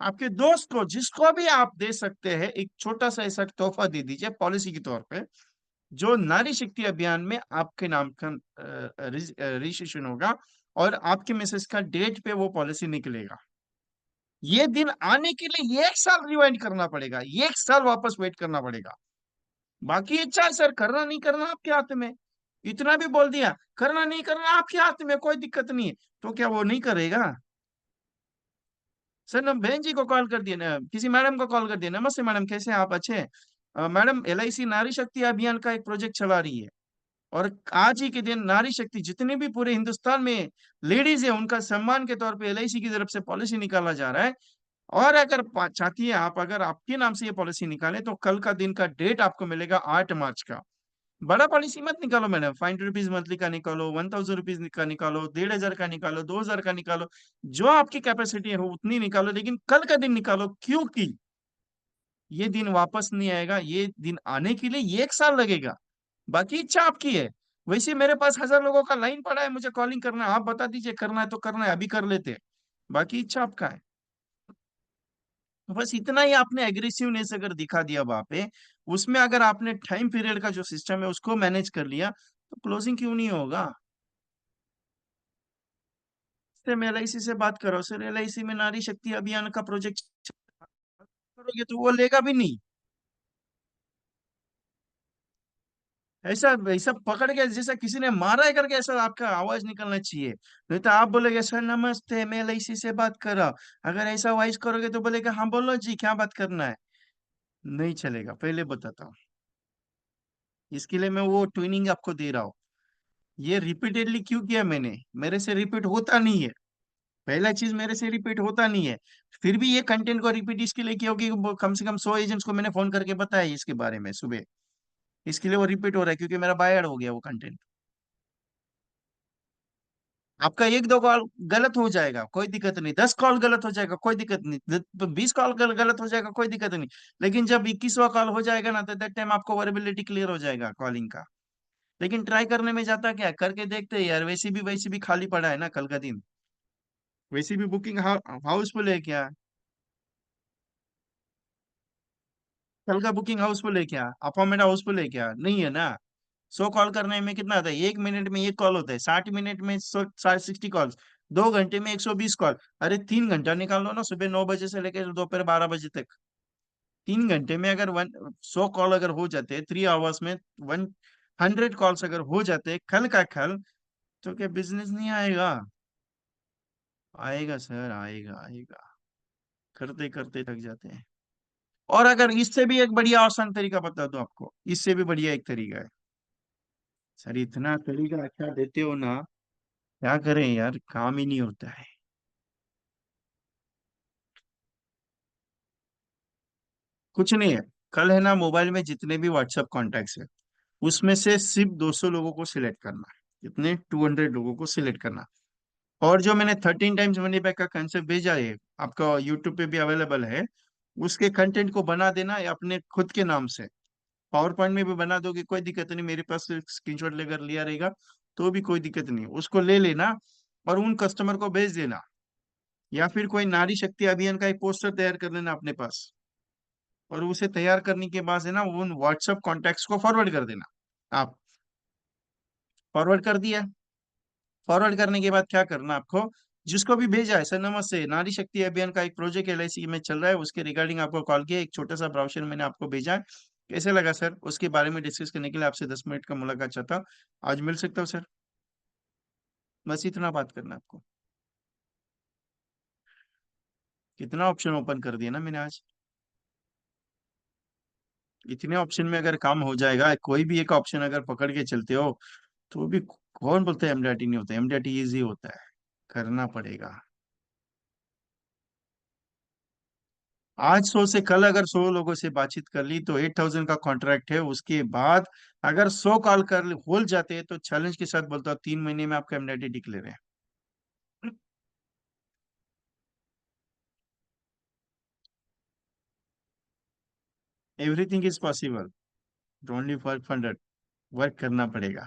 आपके दोस्त को, जिसको भी आप दे सकते हैं, एक छोटा सा ऐसा तोहफा दे दीजिए पॉलिसी के तौर पे, जो नारी शक्ति अभियान में आपके नाम का रजिस्ट्रेशन होगा, और आपके मिसेस का डेट पे वो पॉलिसी निकलेगा। ये दिन आने के लिए 1 साल रिवाइंड करना पड़ेगा, 1 साल वापस वेट करना पड़ेगा। बाकी इच्छा है सर, करना नहीं करना आपके हाथ में। इतना भी बोल दिया, करना नहीं करना आपके हाथ में, कोई दिक्कत नहीं है। तो क्या वो नहीं करेगा? सर ना बहन जी को कॉल कर दिया ना, किसी मैडम को कॉल कर दिया, नमस्ते मैडम कैसे हैं आप, अच्छे हैं? मैडम एलआईसी नारी शक्ति अभियान का एक प्रोजेक्ट चला रही है, और आज ही के दिन नारी शक्ति जितने भी पूरे हिंदुस्तान में लेडीज है, उनका सम्मान के तौर पे एलआईसी की तरफ से पॉलिसी निकाला जा रहा है। और अगर चाहती है आप, अगर आपके नाम से ये पॉलिसी निकाले, तो कल का दिन का डेट आपको मिलेगा 8 मार्च का। बड़ा पॉलिसी मत निकालो मैडम, 500 रुपीज मंथली का निकालो, 1,000 रुपीज का निकालो, 1,500 का निकालो, 2,000 का निकालो, जो आपकी कैपेसिटी है वो उतनी निकालो, लेकिन कल का दिन निकालो। क्योंकि ये दिन वापस नहीं आएगा, ये दिन आने के लिए 1 साल लगेगा। बाकी इच्छा आपकी है। वैसे मेरे पास 1000 लोगों का लाइन पड़ा है, मुझे कॉलिंग करना है, आप बता दीजिए करना है तो करना है, अभी कर लेते हैं। बाकी इच्छा आपका है। तो बस इतना ही आपने एग्रेसिवनेस अगर दिखा दिया वहां पे, उसमें अगर आपने टाइम पीरियड का जो सिस्टम है उसको मैनेज कर लिया, तो क्लोजिंग क्यों नहीं होगा। सर मैं LIC से बात कर रहा हूँ सर, LIC में नारी शक्ति अभियान का प्रोजेक्ट करोगे तो वो लेगा भी नहीं। ऐसा ऐसा पकड़ के जैसा किसी ने मारा है करके ऐसा आपका आवाज निकलना चाहिए। नहीं तो आप बोलेगे सर नमस्ते मैं LIC से बात कर रहा हूँ, अगर ऐसा वॉइस करोगे तो बोलेगा हाँ बोलो जी क्या बात करना है। नहीं चलेगा, पहले बताता हूँ। इसके लिए मैं वो ट्विनिंग आपको दे रहा हूँ। ये रिपीटेडली क्यों किया मैंने, मेरे से रिपीट होता नहीं है। पहला चीज मेरे से रिपीट होता नहीं है। फिर भी ये कंटेंट को रिपीट इसके लिए किया होगी, वो कम से कम 100 एजेंट्स को मैंने फोन करके बताया इसके बारे में सुबह। इसके लिए वो रिपीट हो रहा है क्योंकि मेरा बायड हो गया वो कंटेंट। आपका 1 2 कॉल गलत हो जाएगा कोई दिक्कत नहीं, 10 कॉल गलत हो जाएगा कोई दिक्कत नहीं, 20 कॉल गलत हो जाएगा कोई दिक्कत नहीं। लेकिन जब 21वां कॉल हो जाएगा ना, तो दैट टाइम आपको वर्बिलिटी क्लियर हो जाएगा कॉलिंग का। लेकिन ट्राई करने में जाता क्या है, करके देखते हैं यार, वैसे भी खाली पड़ा है ना कल का दिन। वैसे भी बुकिंग हाउसफुल है क्या। कल का बुकिंग हाउसफुल है क्या, अपॉइंटमेंट हाउसफुल है क्या, नहीं है ना। 100 कॉल करने में कितना आता है, 1 मिनट में 1 कॉल होता है, 60 मिनट में 60 कॉल्स, 2 घंटे में 120 कॉल। अरे 3 घंटा निकाल लो ना, सुबह 9 बजे से लेकर दोपहर 12 बजे तक। 3 घंटे में अगर 100 कॉल अगर हो जाते, 3 आवर्स में 100 कॉल्स अगर हो जाते कल का कल, तो क्या बिजनेस नहीं आएगा। आएगा सर, आएगा आएगा। करते करते थक जाते हैं। और अगर इससे भी एक बढ़िया आसान तरीका बता दूं आपको, इससे भी बढ़िया एक तरीका है। सर इतना तरीका अच्छा देते हो ना, क्या करें यार, काम ही नहीं होता है। कुछ नहीं है। कल है ना, मोबाइल में जितने भी व्हाट्सएप कॉन्टैक्ट्स है, उसमें से सिर्फ 200 लोगों को सिलेक्ट करना है, इतने 200 लोगों को सिलेक्ट करना। और जो मैंने 13 टाइम्स मनी बैक का कंसेप्ट भेजा है, आपका यूट्यूब पे भी अवेलेबल है, उसके कंटेंट को बना देना है अपने खुद के नाम से। पावर पॉइंट में भी बना दोगे कोई दिक्कत नहीं, मेरे पास स्क्रीनशॉट लेकर लिया रहेगा तो भी कोई दिक्कत नहीं, उसको ले लेना और उन कस्टमर को भेज देना। या फिर कोई नारी शक्ति अभियान का एक पोस्टर तैयार कर लेना अपने पास, और उसे तैयार करने के बाद है ना उन व्हाट्सएप कॉन्टैक्ट्स को फॉरवर्ड कर देना। आप फॉरवर्ड कर दिया, फॉरवर्ड करने के बाद क्या करना आपको, जिसको भी भेजा है सर नमस्ते नारी शक्ति अभियान का एक प्रोजेक्ट LIC में चल रहा है, उसके रिगार्डिंग आपको कॉल किया, एक छोटा सा ब्राउचर मैंने आपको भेजा है, कैसे लगा सर, उसके बारे में डिस्कस करने के लिए आपसे 10 मिनट का मुलाकात चाहता, आज मिल सकता हूँ सर। बस इतना बात करना है आपको। कितना ऑप्शन ओपन कर दिया ना मैंने आज। इतने ऑप्शन में अगर काम हो जाएगा, कोई भी एक ऑप्शन अगर पकड़ के चलते हो, तो भी कौन बोलता है MDRT नहीं होता, MDRT इजी होता है, करना पड़ेगा। आज 100 से कल अगर 100 लोगों से बातचीत कर ली तो 8000 का कॉन्ट्रैक्ट है, उसके बाद अगर 100 कॉल कर हो जाते हैं तो चैलेंज के साथ बोलता हूँ 3 महीने में आपका MDRT डिक्लेयर है। Everything is possible, only for funded, work करना पड़ेगा।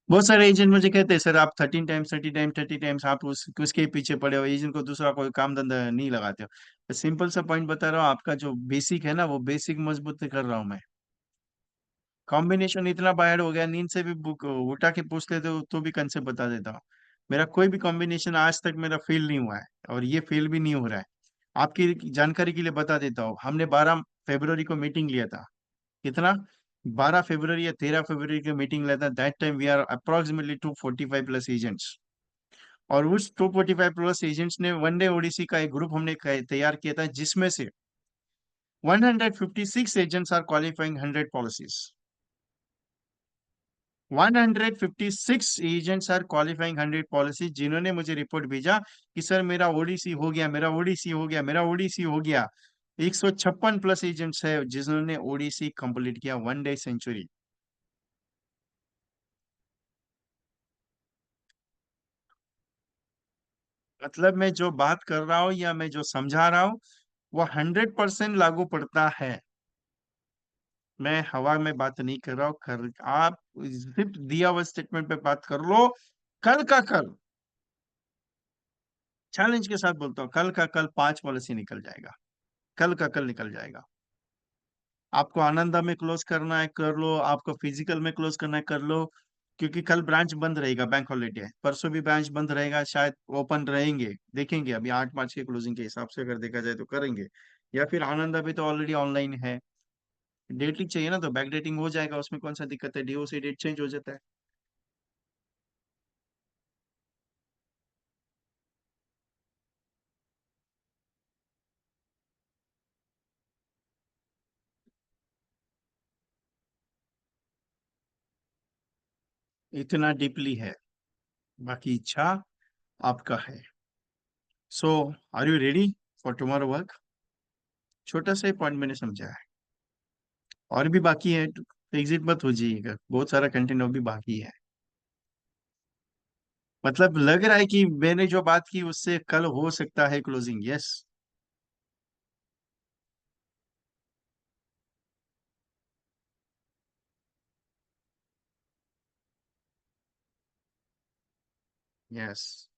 बहुत सारे एजेंट मुझे कहते हैं सर आप 13 टाइम्स 30 टाइम्स 30 टाइम्स आप उसके पीछे पड़े हो, एजेंट को दूसरा कोई काम धंधा नहीं लगाते हो। सिंपल सा पॉइंट बता रहा हूँ, आपका जो बेसिक है ना वो बेसिक मजबूत कर रहा हूँ मैं। कॉम्बिनेशन इतना बाहर हो गया, नींद से भी बुक उठा के पूछ लेते हो तो भी कंसेप्ट बता देता हूँ। मेरा कोई भी कॉम्बिनेशन आज तक मेरा फेल नहीं हुआ है, और ये फेल भी नहीं हो रहा है। आपकी जानकारी के लिए बता देता हूँ, हमने 12 फरवरी को मीटिंग लिया था। कितना, 12 फरवरी या 13 फरवरी की मीटिंग लिया था, that time we are approximately 245 plus agents. और उस 245 प्लस एजेंट्स ने वनडे ओडीसी का एक ग्रुप हमने तैयार किया था, जिसमें से 156 agents are qualifying 100 policies. 156 agents are qualifying 100 policy, जिन्होंने मुझे रिपोर्ट भेजा कि सर मेरा ओडीसी हो गया, मेरा ओडीसी हो गया, मेरा ओडीसी हो गया। 156 प्लस एजेंट्स है जिन्होंने ओडीसी कंप्लीट किया, वनडे सेंचुरी। मतलब मैं जो बात कर रहा हूँ या मैं जो समझा रहा हूँ, वो 100% लागू पड़ता है। मैं हवा में बात नहीं कर रहा हूँ, कर आप सिर्फ दिया हुआ स्टेटमेंट पे बात कर लो। कल का कल, चैलेंज के साथ बोलता हूँ, कल का कल 5 पॉलिसी निकल जाएगा। कल का कल निकल जाएगा। आपको आनंदा में क्लोज करना है कर लो, आपको फिजिकल में क्लोज करना है कर लो। क्योंकि कल ब्रांच बंद रहेगा, बैंक हॉलीडे है, परसों भी ब्रांच बंद रहेगा, शायद ओपन रहेंगे, देखेंगे अभी 8 मार्च के क्लोजिंग के हिसाब से अगर देखा जाए तो करेंगे। या फिर आनंदा भी तो ऑलरेडी ऑनलाइन है। डेटिंग चाहिए ना तो बैक डेटिंग हो जाएगा, उसमें कौन सा दिक्कत है, डीओ से डेट चेंज हो जाता है। इतना डीपली है, बाकी इच्छा आपका है। So are you ready for tomorrow work? छोटा सा पॉइंट मैंने समझा है, और भी बाकी है, तो एग्जिट मत हो जाइएगा, बहुत सारा कंटेंट और भी बाकी है। मतलब लग रहा है कि मैंने जो बात की उससे कल हो सकता है क्लोजिंग, यस। यस।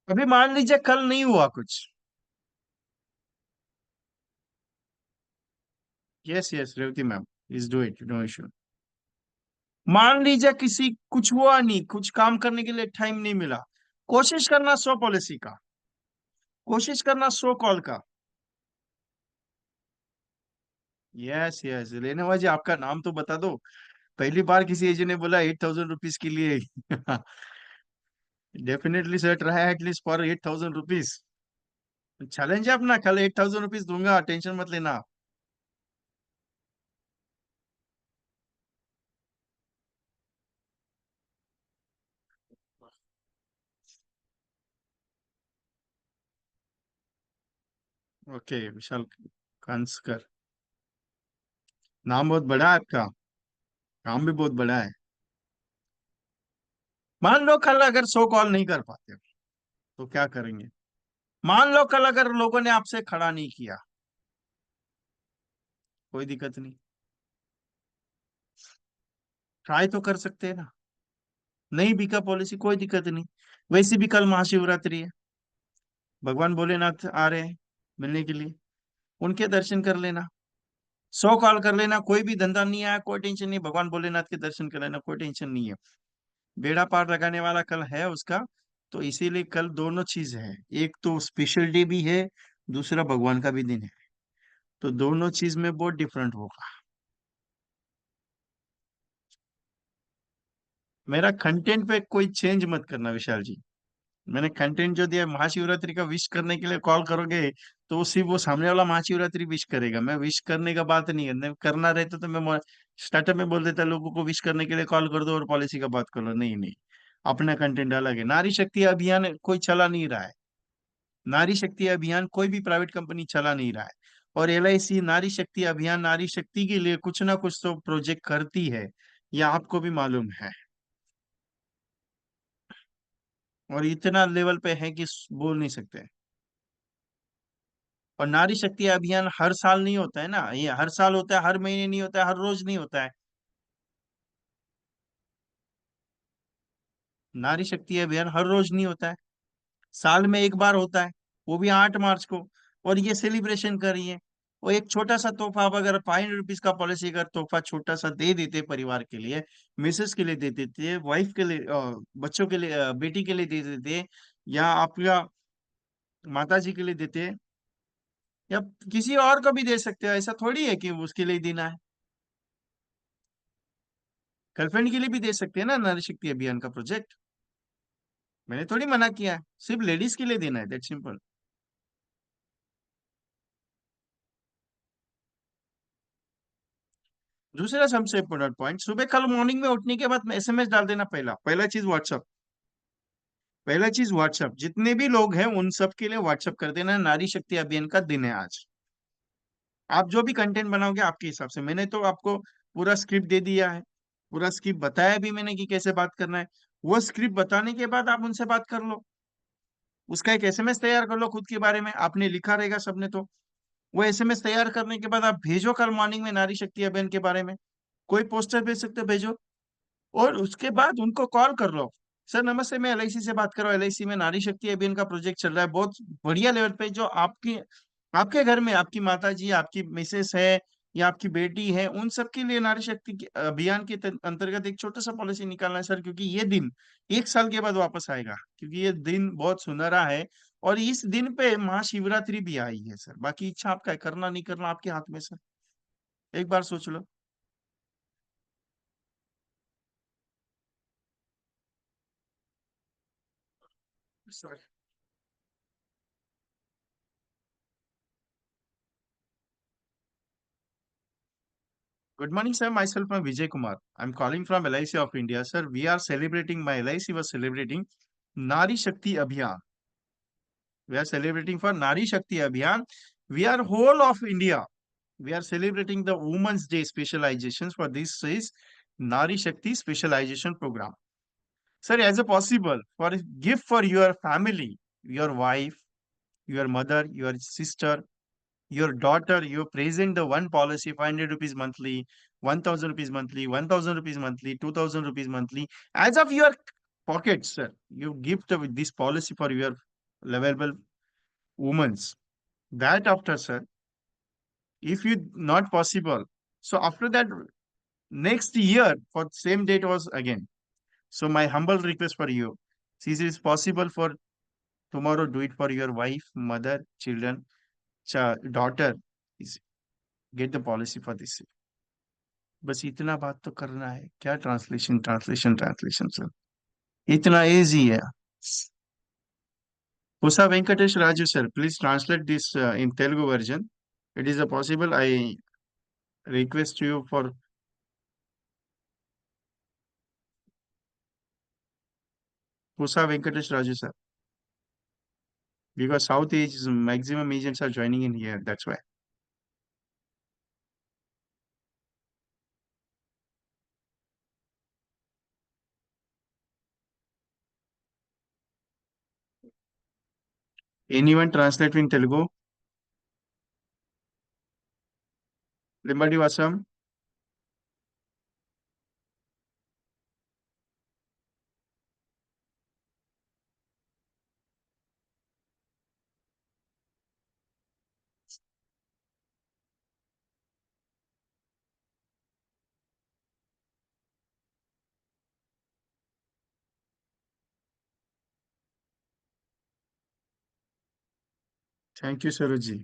अभी मान लीजिए कल नहीं हुआ कुछ। Yes yes Revathi ma'am, is do it, no issue. मान लीजिए किसी कुछ हुआ नहीं, कुछ काम करने के लिए टाइम नहीं मिला, कोशिश करना 100 पॉलिसी का, कोशिश करना 100 कॉल का। यस यस लेने जी, आपका नाम तो बता दो। पहली बार किसी एजेंट ने बोला 8,000 रुपीज के लिए। डेफिनेटली सेट रहा है एटलीस्ट फॉर 8,000 रुपीज। चैलेंज है अपना, कल 8,000 रुपीज दूंगा, टेंशन मत लेना। ओके विशाल कांसकर, नाम बहुत बड़ा है आपका, काम भी बहुत बड़ा है। मान लो कल अगर 100 कॉल नहीं कर पाते तो क्या करेंगे? मान लो कल अगर लोगों ने आपसे खड़ा नहीं किया, कोई दिक्कत नहीं, ट्राई तो कर सकते हैं ना। नहीं बिका पॉलिसी, कोई दिक्कत नहीं। वैसे भी कल महाशिवरात्रि है, भगवान भोलेनाथ आ रहे हैं मिलने के लिए, उनके दर्शन कर लेना। 100 कॉल कर लेना, कोई भी धंधा नहीं आया, कोई टेंशन नहीं, भगवान भोलेनाथ के दर्शन कर लेना, कोई टेंशन नहीं है। बेड़ा पार लगाने वाला कल है उसका। तो इसीलिए कल दोनों चीज है, एक तो स्पेशल डे भी है, दूसरा भगवान का भी दिन है। तो दोनों चीज में बहुत डिफरेंट होगा। मेरा कंटेंट पे कोई चेंज मत करना विशाल जी। मैंने कंटेंट जो दिया, महाशिवरात्रि का विश करने के लिए कॉल करोगे तो सिर्फ वो सामने वाला महाशिवरात्रि विश करेगा, मैं विश करने का बात नहीं करना, करना रहता तो मैं स्टार्टअप में बोल देता लोगों को विश करने के लिए कॉल कर दो और पॉलिसी का बात कर लो। नहीं नहीं, अपना कंटेंट अलग है। नारी शक्ति अभियान कोई चला नहीं रहा है, नारी शक्ति अभियान कोई भी प्राइवेट कंपनी चला नहीं रहा है। और एलआईसी नारी शक्ति अभियान, नारी शक्ति के लिए कुछ ना कुछ तो प्रोजेक्ट करती है, यह आपको भी मालूम है। और इतना लेवल पे है कि बोल नहीं सकते। और नारी शक्ति अभियान हर साल नहीं होता है ना, ये हर साल होता है, हर महीने नहीं होता है, हर रोज नहीं होता है। नारी शक्ति अभियान हर रोज नहीं होता है, साल में एक बार होता है, वो भी 8 मार्च को। और ये सेलिब्रेशन कर रही है। वो एक छोटा सा तोहफा, आप अगर 500 रुपीज का पॉलिसी अगर तोहफा छोटा सा दे देते परिवार के लिए, मिसेस के लिए दे देते, वाइफ के लिए, बच्चों के लिए, बेटी के लिए दे देते, या आपका माता जी के लिए देते, या किसी और को भी दे सकते हो, ऐसा थोड़ी है कि उसके लिए देना है। गर्लफ्रेंड के लिए भी दे सकते हैं ना नारी शक्ति अभियान का प्रोजेक्ट। मैंने थोड़ी मना किया है, सिर्फ लेडीज के लिए देना है, दैट सिंपल। दूसरा सबसे इम्पोर्टेंट पॉइंट, सुबह कल मॉर्निंग में उठने के बाद एसएमएस डाल देना, पहला पहला चीज व्हाट्सअप। पहला चीज व्हाट्सएप, जितने भी लोग हैं उन सब के लिए व्हाट्सएप कर देना, नारी शक्ति अभियान का दिन है आज। आप जो भी कंटेंट बनाओगे आपके हिसाब से, मैंने तो आपको पूरा स्क्रिप्ट दे दिया है, पूरा स्क्रिप्ट बताया भी मैंने कि कैसे बात करना है। वो स्क्रिप्ट बताने के बाद आप उनसे बात कर लो, उसका एक एसएमएस तैयार कर लो खुद के बारे में, आपने लिखा रहेगा सबने तो। वो एसएमएस तैयार करने के बाद आप भेजो कल मॉर्निंग में नारी शक्ति अभियान के बारे में, कोई पोस्टर भेज सकते हो भेजो। और उसके बाद उनको कॉल कर लो, सर नमस्ते, मैं एलआईसी से बात कर रहा हूँ, एलआईसी में नारी शक्ति अभियान का प्रोजेक्ट चल रहा है बहुत बढ़िया लेवल पे, जो आपकी आपके घर में आपकी माता जी, आपकी मिसेस है या आपकी बेटी है, उन सबके लिए नारी शक्ति अभियान के अंतर्गत एक छोटा सा पॉलिसी निकालना है सर, क्योंकि ये दिन 1 साल के बाद वापस आएगा, क्योंकि ये दिन बहुत सुनहरा है। और इस दिन पे महाशिवरात्रि भी आई है सर, बाकी इच्छा आपका है, करना नहीं करना आपके हाथ में सर, एक बार सोच लो। Good morning, sir. Myself, I'm Vijay Kumar. I'm calling from LIC of India, sir. We are celebrating, my LIC was celebrating Nari Shakti Abhiyan. We are celebrating for Nari Shakti Abhiyan. We are whole of India. We are celebrating the Women's Day specializations for this is Nari Shakti specialization program. Sir, as a possible for a gift for your family, your wife, your mother, your sister, your daughter, you present the one policy 500 rupees monthly, 1000 rupees monthly, 1000 rupees monthly, 2000 rupees monthly, as of your pocket, sir. You gift with this policy for your lovable women's. That after, sir, if you not possible, so after that, next year for same date was again. So my humble request for you, since it is possible for tomorrow, do it for your wife, mother, children, daughter, is get the policy for this. बस इतना बात तो करना है, क्या ट्रांसलेशन ट्रांसलेशन ट्रांसलेशन सर, इतना इजी है। Pusa Venkatesh Raju sir, please translate this in Telugu version. It is a possible. I request you for Pusa Venkatesh Raju sir, because South is maximum agents are joining in here. That's why. Anyone translate in Telugu? Limbadi Vasam. Thank you, Saruji.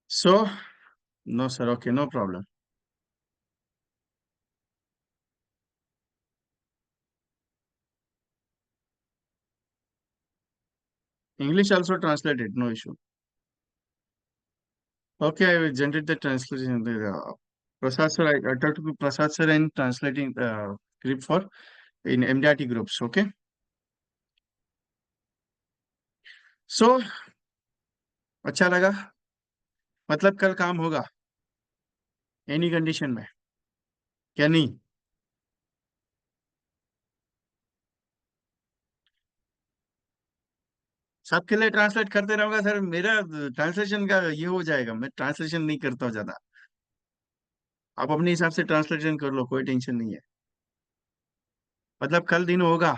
So, no sir, okay, no problem. English also translated, no issue. Okay, I will generate the translation. Prasad sir, I talked to Prasad sir and translating script for in MDRT groups. Okay. So, अच्छा लगा, मतलब कल काम होगा एनी कंडीशन में, क्या नहीं? सबके लिए ट्रांसलेट करते रहूंगा सर, मेरा ट्रांसलेशन का ये हो जाएगा, मैं ट्रांसलेशन नहीं करता हूँ ज्यादा। आप अपने हिसाब से ट्रांसलेशन कर लो, कोई टेंशन नहीं है, मतलब कल दिन होगा।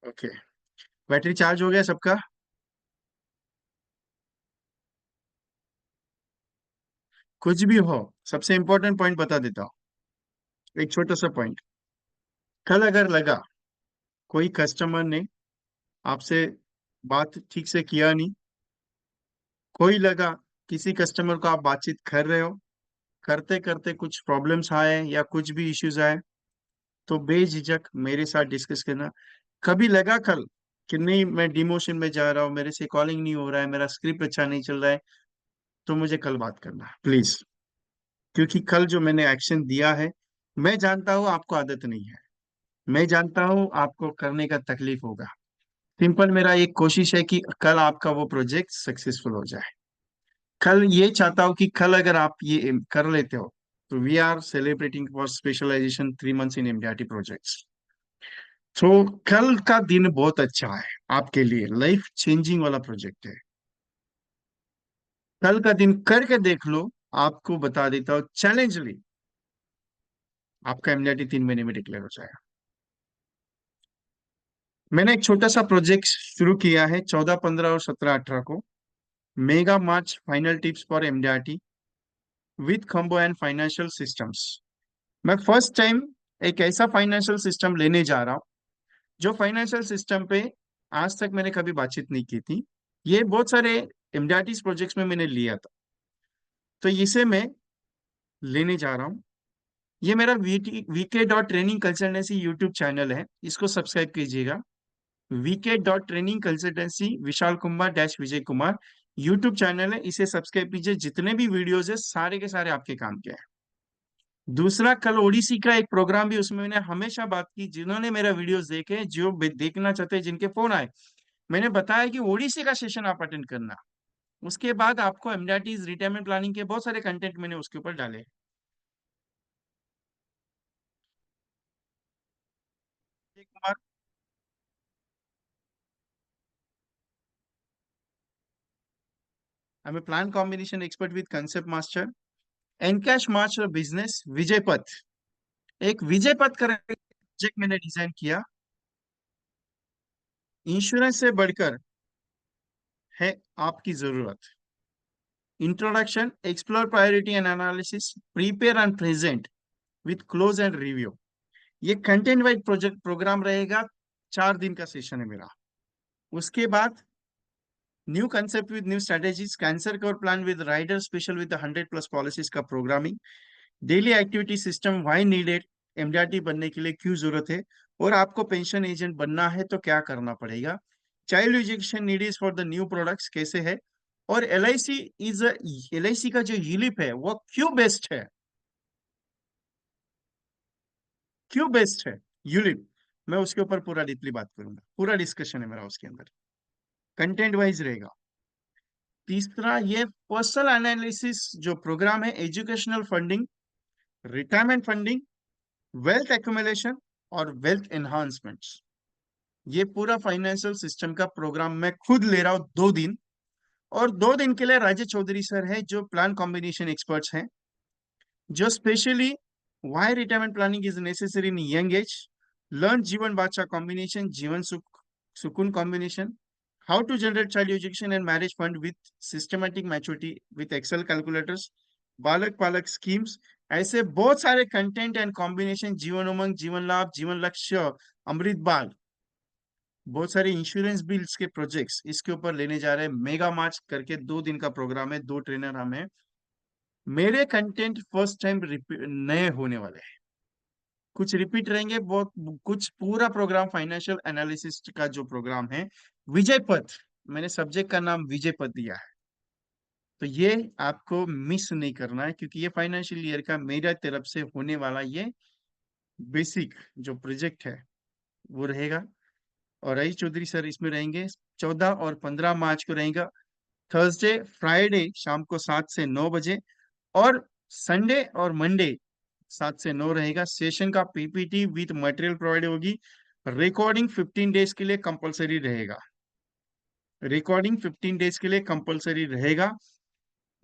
ओके, बैटरी चार्ज हो गया सबका? कुछ भी हो, सबसे इंपॉर्टेंट पॉइंट बता देता हूँ, एक छोटा सा पॉइंट। कल अगर लगा कोई कस्टमर ने आपसे बात ठीक से किया नहीं, कोई लगा किसी कस्टमर को आप बातचीत कर रहे हो, करते करते कुछ प्रॉब्लम्स आए या कुछ भी इश्यूज आए, तो बेझिझक मेरे साथ डिस्कस करना। कभी लगा कल कि नहीं मैं डिमोशन में जा रहा हूँ, मेरे से कॉलिंग नहीं हो रहा है, मेरा स्क्रिप्ट अच्छा नहीं चल रहा है, तो मुझे कल बात करना प्लीज। क्योंकि कल जो मैंने एक्शन दिया है, मैं जानता हूँ आपको आदत नहीं है, मैं जानता हूँ आपको करने का तकलीफ होगा। सिंपल मेरा एक कोशिश है कि कल आपका वो प्रोजेक्ट सक्सेसफुल हो जाए। कल ये चाहता हूँ कि कल अगर आप ये कर लेते हो, तो we are celebrating for specialization 3 months in MDRT projects. तो कल का दिन बहुत अच्छा है आपके लिए, लाइफ चेंजिंग वाला प्रोजेक्ट है। कल का दिन करके देख लो, आपको बता देता हूँ चैलेंजली, आपका एमडीआरटी 3 महीने में डिक्लेयर हो जाएगा। मैंने एक छोटा सा प्रोजेक्ट शुरू किया है 14, 15 और 17, 18 को। Mega March final tips for MDRT with खम्बो एंड फाइनेंशियल सिस्टम्स। मैं फर्स्ट टाइम एक ऐसा फाइनेंशियल सिस्टम लेने जा रहा हूँ जो फाइनेंशियल सिस्टम पे आज तक मैंने कभी बातचीत नहीं की थी। ये बहुत सारे एमडीआरटी प्रोजेक्ट्स में मैंने लिया था, तो इसे मैं लेने जा रहा हूँ। ये मेरा VK dot training consultancy YouTube channel है, इसको सब्सक्राइब कीजिएगा। VK dot training consultancy Vishal Kumar dash Vijay Kumar YouTube channel है, इसे सब्सक्राइब कीजिए। जितने भी वीडियोस है सारे के सारे आपके काम के हैं। दूसरा, कल ओडिसी का एक प्रोग्राम भी, उसमें मैंने हमेशा बात की, जिन्होंने मेरा वीडियोस देखे, जो देखना चाहते हैं, जिनके फोन आए, मैंने बताया कि ओडिसी का सेशन आप अटेंड करना। उसके बाद आपको एमडीआरटी रिटायरमेंट प्लानिंग के बहुत सारे कंटेंट मैंने उसके ऊपर डाले। Vijay Kumar, I am a plan combination expert with concept master, encash master business, Vijay Path. एक विजय पथ का प्रोजेक्ट मैंने डिजाइन किया। इंश्योरेंस से बढ़कर है आपकी जरूरत। Introduction, explore priority and analysis, prepare and present with close and review. ये कंटेंट वाइज प्रोजेक्ट प्रोग्राम रहेगा। 4 दिन का सेशन है मेरा। उसके बाद new concept with new strategies, cancer cover plan with rider special with 100+ policies का programming, daily activity system, why needed, MDRT बनने के लिए क्यों जरूरत है, और आपको पेंशन एजेंट बनना है तो क्या करना पड़ेगा, child education needs for the new products कैसे है, और एलआईसी इज एलआईसी का जो यूलिप है वो क्यों बेस्ट है, क्यों बेस्ट है यूलिप। मैं उसके ऊपर पूरा डीपली बात करूंगा, पूरा डिस्कशन है मेरा उसके अंदर, कंटेंट वाइज रहेगा। तीसरा, ये पर्सनल एनालिसिस जो प्रोग्राम है, educational funding, retirement funding, wealth accumulation और वेल्थ एनहांसमेंट्स, ये पूरा फाइनेंशियल सिस्टम का प्रोग्राम मैं खुद ले रहा हूँ 2 दिन। और 2 दिन के लिए राजेश चौधरी सर है, जो प्लान कॉम्बिनेशन एक्सपर्ट्स हैं, जो specially why retirement planning is necessary in young age, learn Jeevan Badshah combination, Jeevan Sukoon combination, how to generate child education and marriage fund with systematic maturity with Excel calculators, Balak Palak schemes. ऐसे बहुत सारे content and combination, Jeevan Umang, जीवन लाभ, जीवन लक्ष्य, अमृत बाल, बहुत सारे इंश्योरेंस बिल्स के प्रोजेक्ट्स इसके ऊपर लेने जा रहे हैं। मेगा मार्च करके 2 दिन का प्रोग्राम है, 2 ट्रेनर हम हैं। मेरे कंटेंट फर्स्ट टाइम नए होने वाले हैं, कुछ रिपीट रहेंगे, बहुत कुछ। पूरा प्रोग्राम फाइनेंशियल एनालिसिस का जो प्रोग्राम है, विजय पथ, मैंने सब्जेक्ट का नाम विजय पथ दिया है। तो ये आपको मिस नहीं करना है, क्योंकि ये फाइनेंशियल ईयर का मेरा तरफ से होने वाला ये बेसिक जो प्रोजेक्ट है वो रहेगा। और रईस चौधरी सर इसमें रहेंगे। 14 और 15 मार्च को रहेगा, थर्सडे फ्राइडे शाम को 7 से 9 बजे, और संडे और मंडे 7 से 9 रहेगा। सेशन का पीपीटी विथ मटेरियल प्रोवाइड होगी। रिकॉर्डिंग 15 डेज के लिए कंपलसरी रहेगा, रिकॉर्डिंग 15 डेज के लिए कंपलसरी रहेगा।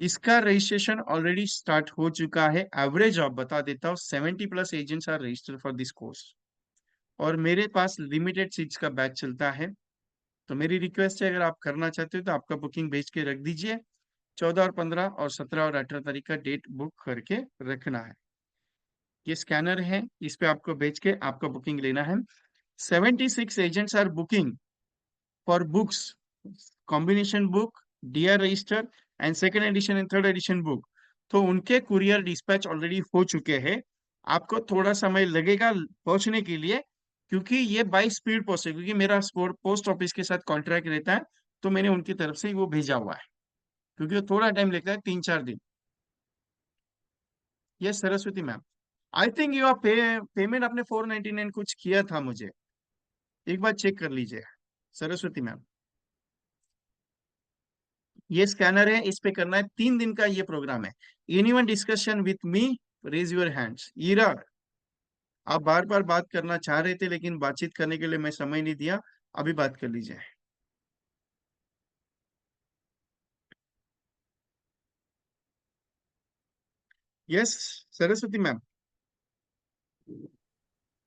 इसका रजिस्ट्रेशन ऑलरेडी स्टार्ट हो चुका है। एवरेज आप बता देता हूँ, 70+ agents are registered for this course, और मेरे पास लिमिटेड सीट्स का बैच चलता है। तो मेरी रिक्वेस्ट है, अगर आप करना चाहते हो तो आपका बुकिंग भेज के रख दीजिए। 14 और 15 और 17 और 18 तारीख का डेट बुक करके रखना है। ये स्कैनर है, इस पे आपको भेज के आपका बुकिंग लेना है। 76 agents are booking for books, combination book, DR register and second edition and third edition book. तो उनके कुरियर डिस्पैच ऑलरेडी हो चुके हैं। आपको थोड़ा समय लगेगा पहुंचने के लिए, क्योंकि ये बाई स्पीड पोस्ट है, क्योंकि मेरा पोस्ट ऑफिस के साथ कॉन्ट्रैक्ट रहता है, तो मैंने उनकी तरफ से वो भेजा हुआ है, क्योंकि वो थोड़ा टाइम लगता है, 3-4 दिन। ये Saraswati ma'am, I think you payment आपने 499 कुछ किया था मुझे, एक बार चेक कर लीजिए सरस्वती मैम। ये स्कैनर है, इस पे करना है, 3 दिन का ये प्रोग्राम है। Anyone discussion with me, raise your hands. Ira, आप बार बार बात करना चाह रहे थे, लेकिन बातचीत करने के लिए मैं समय नहीं दिया, अभी बात कर लीजिए। Yes Saraswati ma'am.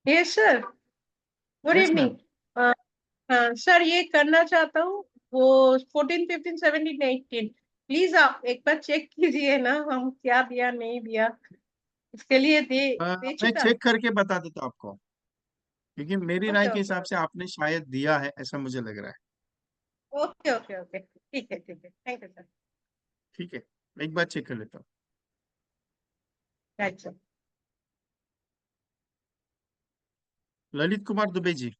Yes sir, good yes ma'am. Evening. Sir ये करना चाहता हूँ, वो 14 15 17 18, प्लीज आप एक बार चेक कीजिए ना, हम क्या दिया नहीं दिया, इसके लिए दे दे मैं चुका। चेक करके बता देता हूँ आपको, क्योंकि मेरी राय ओके के ओके हिसाब से आपने शायद दिया है, ऐसा मुझे लग रहा है। ओके ओके ओके, ठीक है ठीक है, थैंक यू सर। ठीक है, एक बार चेक कर लेता हूँ। Right sir. ललित कुमार दुबे जी।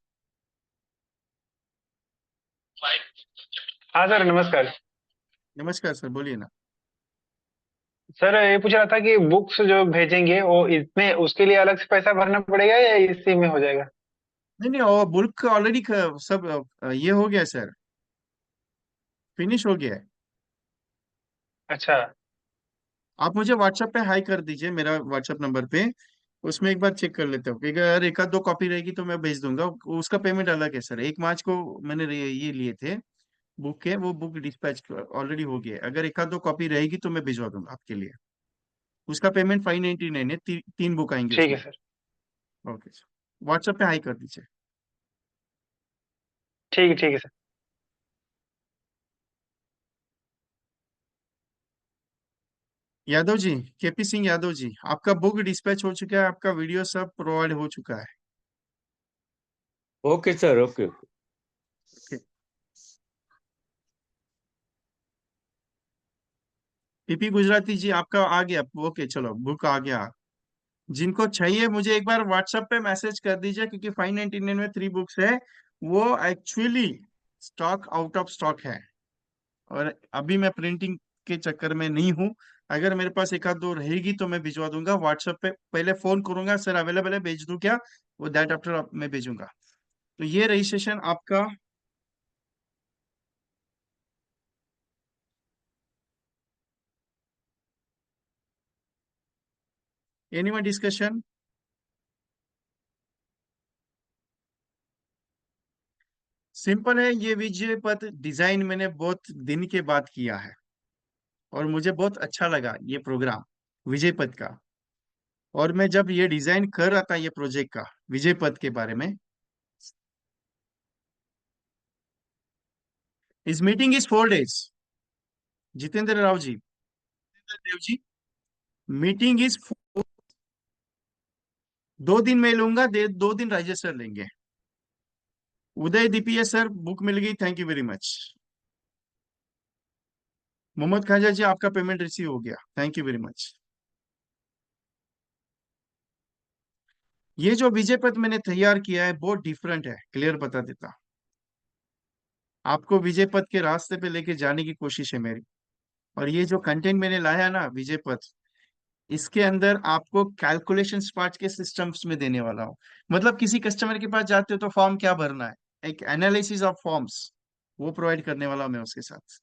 हाँ सर, नमस्कार। नमस्कार सर, बोलिए ना। सर ये पूछ रहा था कि बुक्स जो भेजेंगे वो इसमें उसके लिए अलग से पैसा भरना पड़ेगा या इसी में हो जाएगा? नहीं नहीं, और बुल्क ऑलरेडी सब ये हो गया सर, फिनिश हो गया है। अच्छा। आप मुझे व्हाट्सएप पे हाई कर दीजिए, मेरा व्हाट्सएप नंबर पे, उसमें एक बार चेक कर लेते हो, क्योंकि अगर एक आध दो कॉपी रहेगी तो मैं भेज दूंगा। उसका पेमेंट अलग है सर, 1 मार्च को मैंने ये लिए थे बुक के, वो बुक डिस्पैच ऑलरेडी हो गया है। अगर एक आध दो कॉपी रहेगी तो मैं भिजवा दूंगा आपके लिए। उसका पेमेंट 599 है, 3 बुक आएंगे ठीक है उसमें। सर। ओके सर, व्हाट्सएप पे हाई कर दीजिए। ठीक है सर। यादव जी, केपी सिंह यादव जी, आपका बुक डिस्पैच हो चुका है, आपका वीडियो सब प्रोवाइड हो चुका है। Okay sir, okay. PP Gujarati ji, आपका आ गया। ओके चलो, बुक आ गया। जिनको चाहिए मुझे एक बार व्हाट्सएप पे मैसेज कर दीजिए, क्योंकि 599 में 3 बुक्स है, वो actually stock out of stock है, और अभी मैं प्रिंटिंग के चक्कर में नहीं हूँ। अगर मेरे पास एक आध दो रहेगी तो मैं भिजवा दूंगा। व्हाट्सएप पे पहले फोन करूंगा, सर अवेलेबल है, भेज दूं क्या, वो दैट आफ्टर मैं भेजूंगा। तो ये रजिस्ट्रेशन आपका। Anyone discussion? सिंपल है, ये विजय पथ डिजाइन मैंने बहुत दिन के बाद किया है, और मुझे बहुत अच्छा लगा ये प्रोग्राम विजय पथ का। और मैं जब ये डिजाइन कर रहा था ये प्रोजेक्ट का विजय पथ के बारे में, इस meeting is 4 days। Jitendra Rao ji, Jitendra Dev ji, meeting is 2 दिन मैं लूंगा, 2 दिन राजेश सर लेंगे। उदय दीपीएस सर, बुक मिल गई, thank you very much. Mohammed Khaja ji, आपका पेमेंट रिसीव हो गया, थैंक यू वेरी मच। ये जो विजय पथ मैंने तैयार किया है बहुत डिफरेंट है, क्लियर बता देता। आपको विजय पथ के रास्ते पे लेके जाने की कोशिश है मेरी। और ये जो कंटेंट मैंने लाया ना विजय पथ, इसके अंदर आपको कैलकुलेशन पार्ट के सिस्टम्स में देने वाला हूँ। मतलब किसी कस्टमर के पास जाते हो तो फॉर्म क्या भरना है, एक एनालिसिस ऑफ फॉर्म्स, वो प्रोवाइड करने वाला हूं मैं उसके साथ।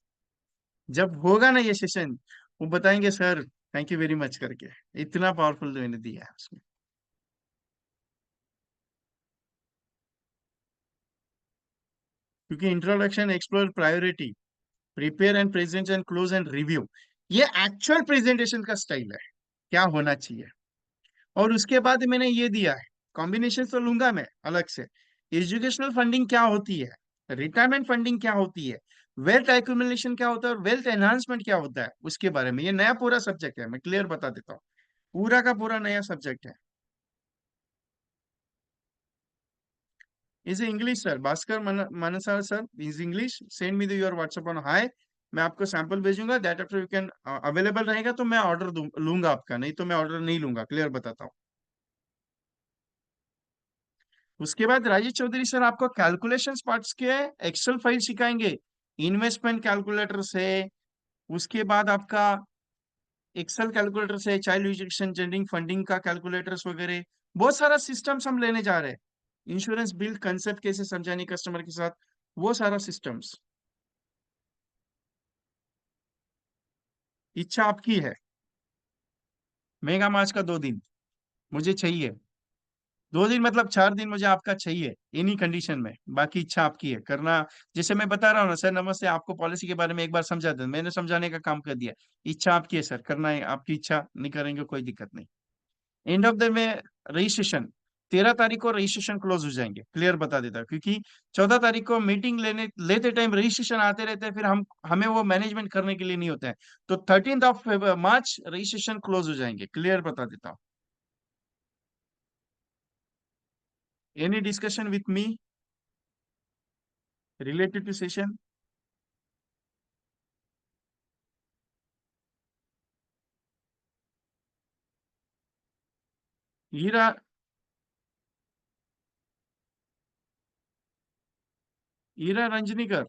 जब होगा ना ये सेशन, वो बताएंगे sir thank you very much करके, इतना पावरफुल मैंने दिया है उसमें। क्योंकि introduction, explore, priority, prepare and present and close and review, ये एक्चुअल प्रेजेंटेशन का स्टाइल है, क्या होना चाहिए। और उसके बाद मैंने ये दिया है, कॉम्बिनेशन तो लूंगा मैं अलग से, एजुकेशनल फंडिंग क्या होती है, रिटायरमेंट फंडिंग क्या होती है, वेल्थ एक्यूमुलेशन क्या होता है, और वेल्थ एनहांसमेंट क्या होता है, उसके बारे में। ये नया पूरा सब्जेक्ट है, मैं क्लियर बता देता हूँ, पूरा का पूरा नया सब्जेक्ट है। Is English sir, Bhaskar Mansa sir, is English, send me your WhatsApp on high. मैं आपको सैंपल भेजूंगा, that after you can, available रहेगा तो मैं ऑर्डर लूंगा आपका, नहीं तो मैं ऑर्डर नहीं लूंगा, क्लियर बताता हूँ। उसके बाद राजेश चौधरी सर आपको कैलकुलेशंस पार्ट्स के एक्सेल फाइल सिखाएंगे, इन्वेस्टमेंट कैलकुलेटर से, उसके बाद आपका एक्सेल कैलकुलेटर से चाइल्ड एजुकेशन जनरिंग फंडिंग का कैलकुलेटर्स वगैरह बहुत सारा सिस्टम्स हम लेने जा रहे हैं। इंश्योरेंस बिल कंसेप्ट कैसे समझाने कस्टमर के साथ, वो सारा सिस्टम्स। इच्छा आपकी है। मेगा मार्च का 2 दिन मुझे चाहिए, 2 दिन मतलब 4 दिन मुझे आपका चाहिए एनी कंडीशन में, बाकी इच्छा आपकी है करना। जैसे मैं बता रहा हूँ ना सर, नमस्ते, आपको पॉलिसी के बारे में एक बार समझा दे, मैंने समझाने का काम कर दिया। इच्छा आपकी है सर, करना है आपकी इच्छा, नहीं करेंगे कोई दिक्कत नहीं। एंड ऑफ द में रजिस्ट्रेशन 13 तारीख को रजिस्ट्रेशन क्लोज हो जाएंगे, क्लियर बता देता हूं, क्योंकि 14 तारीख को मीटिंग लेने लेते टाइम रजिस्ट्रेशन आते रहते हैं, फिर हमें वो मैनेजमेंट करने के लिए नहीं होता है। तो 13 मार्च रजिस्ट्रेशन क्लोज हो जाएंगे, क्लियर बता देता हूँ। Any discussion with me related to session? Heera Heera Ranjanikar,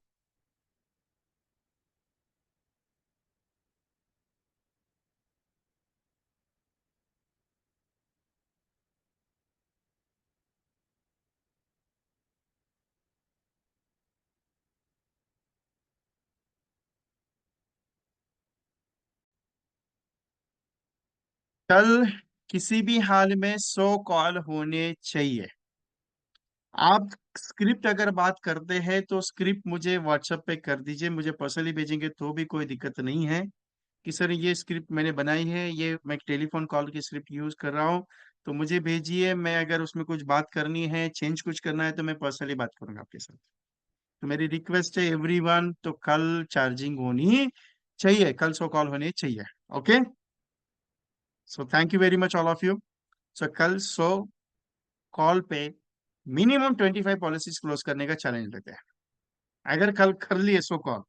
कल किसी भी हाल में 100 कॉल होने चाहिए। आप स्क्रिप्ट अगर बात करते हैं तो स्क्रिप्ट मुझे व्हाट्सएप पे कर दीजिए, मुझे पर्सनली भेजेंगे तो भी कोई दिक्कत नहीं है कि सर ये स्क्रिप्ट मैंने बनाई है, ये मैं टेलीफोन कॉल की स्क्रिप्ट यूज कर रहा हूँ, तो मुझे भेजिए। मैं अगर उसमें कुछ बात करनी है, चेंज कुछ करना है, तो मैं पर्सनली बात करूंगा आपके साथ। तो मेरी रिक्वेस्ट है एवरीवन, तो कल चार्जिंग होनी चाहिए, कल 100 कॉल होने चाहिए। Okay, so thank you very much all of you. So कल 100 कॉल पे मिनिमम 25 पॉलिसीज क्लोज करने का चैलेंज लेते हैं। अगर कल कर लिए 100 कॉल,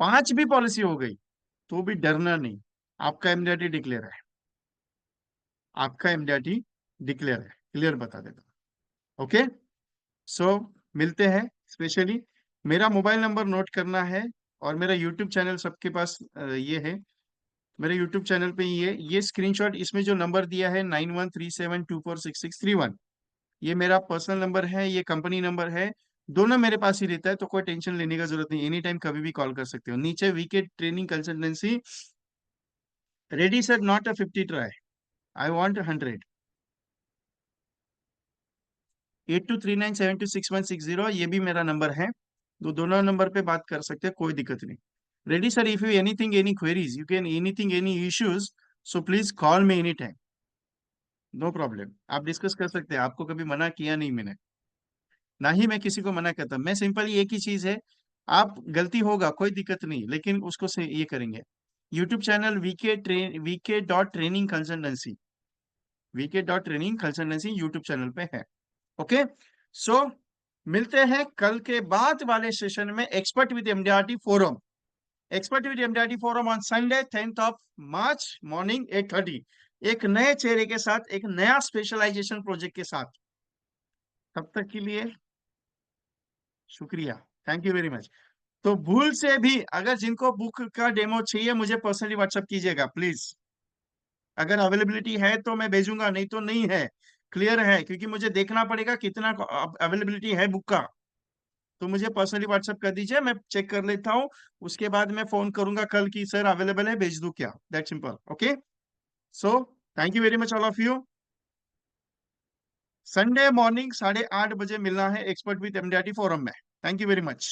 5 भी पॉलिसी हो गई, तो भी डरना नहीं, आपका एमडीआरटी डिक्लेयर है, आपका एमडीआरटी डिक्लेयर है, क्लियर बता देता हूं। ओके, सो मिलते हैं। स्पेशली मेरा मोबाइल नंबर नोट करना है, और मेरा यूट्यूब चैनल सबके पास ये है, मेरे यूट्यूब चैनल पे ये स्क्रीनशॉट, इसमें जो नंबर दिया है 9137246631, ये मेरा पर्सनल नंबर है, ये कंपनी नंबर है, दोनों मेरे पास ही रहता है, तो कोई टेंशन लेने का जरूरत नहीं, एनी टाइम कभी भी कॉल कर सकते हो। नीचे VK training consultancy ready sir, not a 50 try, I want 100। 8239726160, ये भी मेरा नंबर है, तो दोनों नंबर पे बात कर सकते हैं, कोई दिक्कत नहीं। Ready sir, if you anything any queries you can anything any issues, so please call me any time, no problem, आप डिस्कस कर सकते हैं। आपको कभी मना किया नहीं मैंने, ना ही मैं किसी को मना करता, मैं सिंपल एक ही चीज है, आप गलती होगा कोई दिक्कत नहीं, लेकिन उसको से ये करेंगे। YouTube channel VK training consultancy YouTube channel पे है। ओके, सो मिलते हैं कल के बाद वाले सेशन में, expert with MDRT forum, expert with MDRT forum on Sunday 10 March morning 8:30, एक नए चेहरे के साथ, एक नया स्पेशलाइजेशन प्रोजेक्ट के साथ। तब तक के लिए शुक्रिया, थैंक यू वेरी मच। तो भूल से भी अगर जिनको बुक का डेमो चाहिए, मुझे पर्सनली व्हाट्सएप कीजिएगा प्लीज। अगर अवेलेबिलिटी है तो मैं भेजूंगा, नहीं तो नहीं है, क्लियर है, क्योंकि मुझे देखना पड़ेगा कितना अवेलेबिलिटी है बुक का। तो मुझे पर्सनली व्हाट्सएप कर दीजिए, मैं चेक कर लेता हूँ, उसके बाद मैं फोन करूंगा कल की सर अवेलेबल है, भेज दूं क्या, that simple. Okay, so thank you very much all of you. Sunday morning 8:30 बजे मिलना है एक्सपर्ट विद एमडीआरटी फोरम में। Thank you very much.